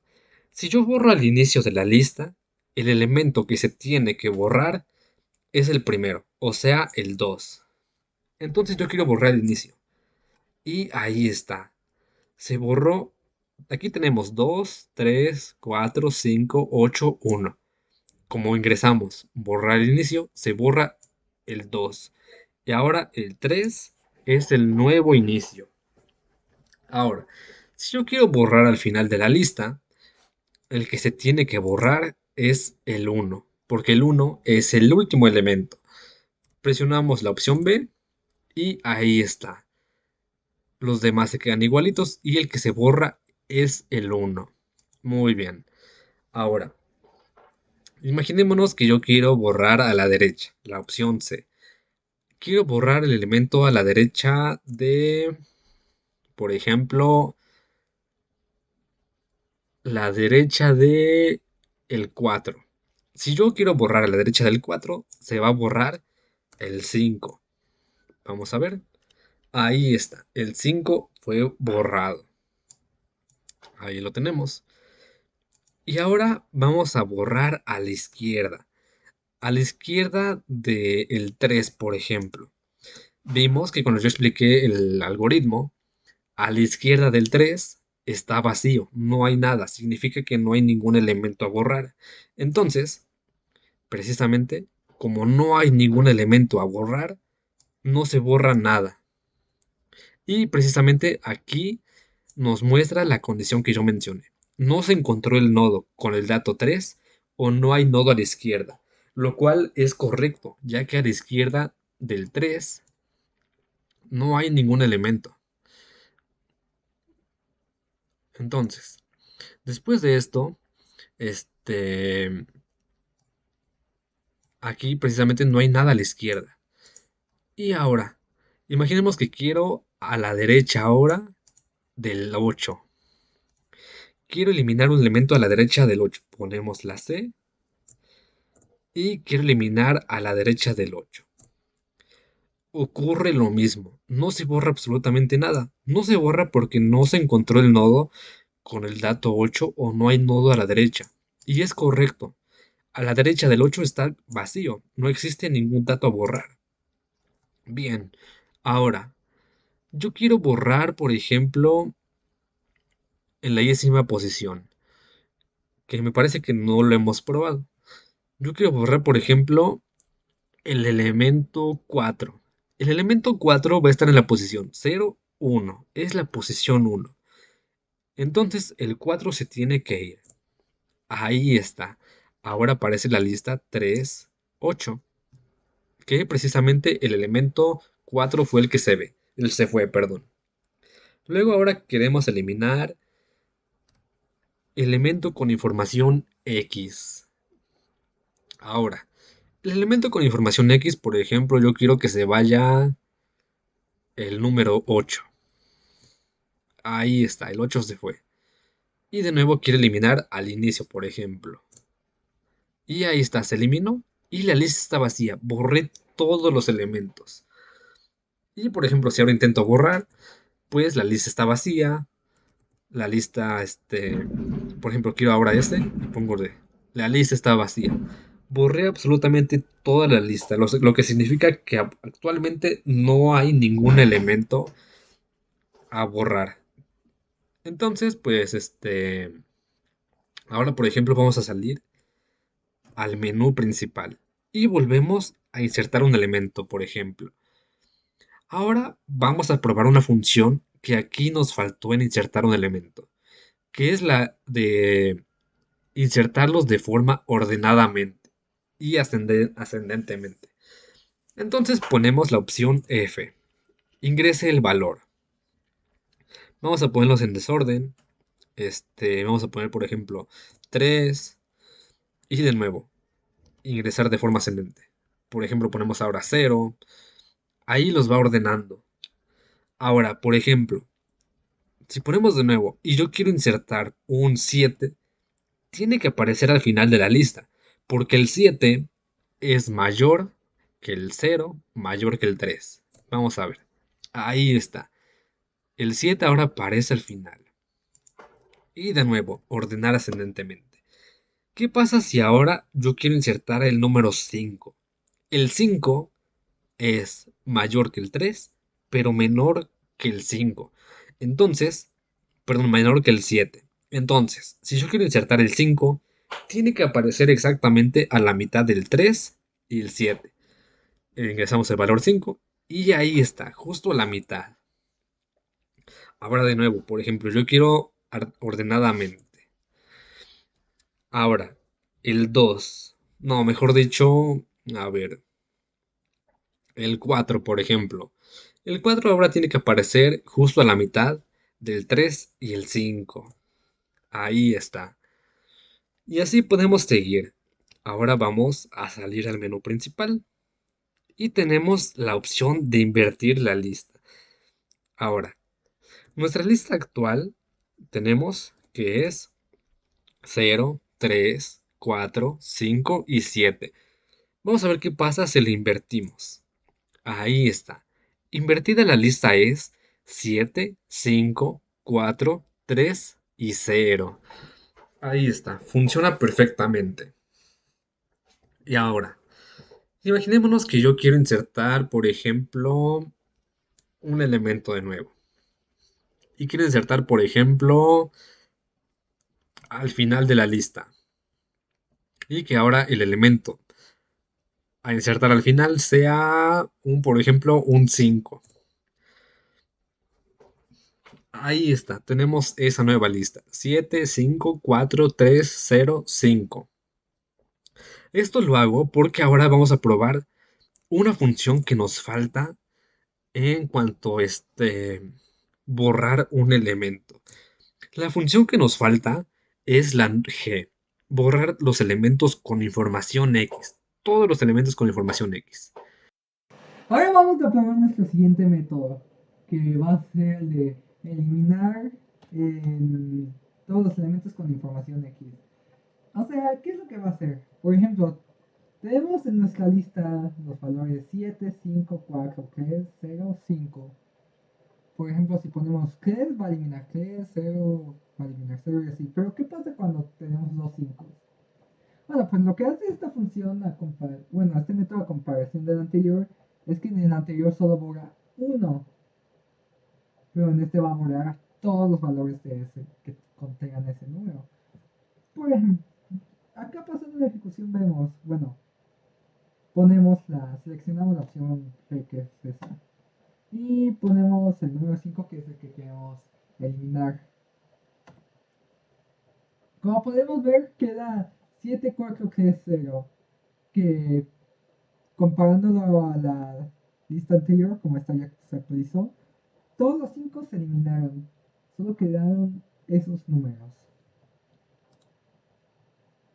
Si yo borro al inicio de la lista, el elemento que se tiene que borrar es el primero, o sea, el 2. Entonces yo quiero borrar el inicio. Y ahí está. Se borró. Aquí tenemos 2, 3, 4, 5, 8, 1. Como ingresamos borrar el inicio, se borra el 2. Y ahora el 3 es el nuevo inicio. Ahora, si yo quiero borrar al final de la lista, el que se tiene que borrar es el 1, porque el 1 es el último elemento. Presionamos la opción B y ahí está. Los demás se quedan igualitos y el que se borra es el 1. Muy bien. Ahora, imaginémonos que yo quiero borrar a la derecha, la opción C. Quiero borrar el elemento a la derecha de, por ejemplo, la derecha de el 4. Si yo quiero borrar a la derecha del 4, se va a borrar el 5. Vamos a ver. Ahí está. El 5 fue borrado. Ahí lo tenemos. Y ahora vamos a borrar a la izquierda. A la izquierda del 3, por ejemplo. Vimos que cuando yo expliqué el algoritmo, a la izquierda del 3 está vacío, no hay nada, significa que no hay ningún elemento a borrar. Entonces, precisamente, como no hay ningún elemento a borrar, no se borra nada. Y precisamente aquí nos muestra la condición que yo mencioné. No se encontró el nodo con el dato 3 o no hay nodo a la izquierda, lo cual es correcto, ya que a la izquierda del 3 no hay ningún elemento. Entonces, después de esto, este, aquí precisamente no hay nada a la izquierda. Y ahora, imaginemos que quiero a la derecha ahora del 8. Quiero eliminar un elemento a la derecha del 8. Ponemos la C. Y quiero eliminar a la derecha del 8. Ocurre lo mismo. No se borra absolutamente nada. No se borra porque no se encontró el nodo con el dato 8 o no hay nodo a la derecha. Y es correcto. A la derecha del 8 está vacío. No existe ningún dato a borrar. Bien. Ahora, yo quiero borrar, por ejemplo, en la 10ª posición, que me parece que no lo hemos probado. Yo quiero borrar, por ejemplo, el elemento 4. El elemento 4 va a estar en la posición 0, 1. Es la posición 1. Entonces el 4 se tiene que ir. Ahí está. Ahora aparece la lista 3, 8. Que precisamente el elemento 4 fue el que se ve. El se fue, perdón. Luego ahora queremos eliminar elemento con información X. Ahora, El elemento con información X, por ejemplo, yo quiero que se vaya el número 8. Ahí está, el 8 se fue. Y de nuevo quiero eliminar al inicio, por ejemplo. Y ahí está, se eliminó. Y la lista está vacía. Borré todos los elementos. Y por ejemplo, si ahora intento borrar, pues la lista está vacía. La lista, por ejemplo, quiero ahora pongo la lista está vacía. Borré absolutamente toda la lista, lo que significa que actualmente no hay ningún elemento a borrar. Entonces, pues, ahora por ejemplo vamos a salir al menú principal y volvemos a insertar un elemento, por ejemplo. Ahora vamos a probar una función que aquí nos faltó en insertar un elemento, que es la de insertarlos de forma ordenadamente y ascendentemente. Entonces ponemos la opción F. Ingrese el valor. Vamos a ponerlos en desorden. Vamos a poner, por ejemplo, 3 y de nuevo, ingresar de forma ascendente. Por ejemplo, ponemos ahora 0. Ahí los va ordenando. Ahora, por ejemplo, si ponemos de nuevo y yo quiero insertar un 7, tiene que aparecer al final de la lista, porque el 7 es mayor que el 0, mayor que el 3. Vamos a ver. Ahí está. El 7 ahora aparece al final. Y de nuevo, ordenar ascendentemente. ¿Qué pasa si ahora yo quiero insertar el número 5? El 5 es mayor que el 3, pero menor que el 5. Entonces, perdón, menor que el 7. Entonces, si yo quiero insertar el 5, tiene que aparecer exactamente a la mitad del 3 y el 7. Ingresamos el valor 5 y ahí está, justo a la mitad. Ahora de nuevo, por ejemplo, yo quiero ordenadamente. Ahora, el 2. No, mejor dicho, a ver, el 4, por ejemplo. El 4 ahora tiene que aparecer justo a la mitad del 3 y el 5. Ahí está. Y así podemos seguir. Ahora vamos a salir al menú principal y tenemos la opción de invertir la lista. Ahora, nuestra lista actual tenemos que es 0, 3, 4, 5 y 7. Vamos a ver qué pasa si le invertimos. Ahí está. Invertida la lista es 7, 5, 4, 3 y 0. Ahí está. Funciona perfectamente. Y ahora, imaginémonos que yo quiero insertar, por ejemplo, un elemento de nuevo. Y quiero insertar, por ejemplo, al final de la lista. Y que ahora el elemento a insertar al final sea por ejemplo, un 5. Ahí está, tenemos esa nueva lista. 7, 5, 4, 3, 0, 5. Esto lo hago porque ahora vamos a probar una función que nos falta en cuanto a borrar un elemento. La función que nos falta es la G, borrar los elementos con información X. Todos los elementos con información X. Ahora vamos a probar nuestro siguiente método, que va a ser el de eliminar todos los elementos con información X. O sea, ¿qué es lo que va a hacer? Por ejemplo, tenemos en nuestra lista los valores 7, 5, 4, 3, 0, 5. Por ejemplo, si ponemos 3 va a eliminar 3, 0 va a eliminar 0 y así. Pero ¿qué pasa cuando tenemos dos 5? Bueno, pues lo que hace esta función, bueno, este método a comparación del anterior, es que en el anterior solo borra uno, pero en este va a borrar todos los valores de ese que contengan ese número. Por ejemplo, acá pasando la ejecución vemos, bueno, seleccionamos la opción G que es esa, y ponemos el número 5 que es el que queremos eliminar. Como podemos ver, queda 7430, que comparándolo a la lista anterior, como esta ya se actualizó, todos los 5 se eliminaron. Solo quedaron esos números.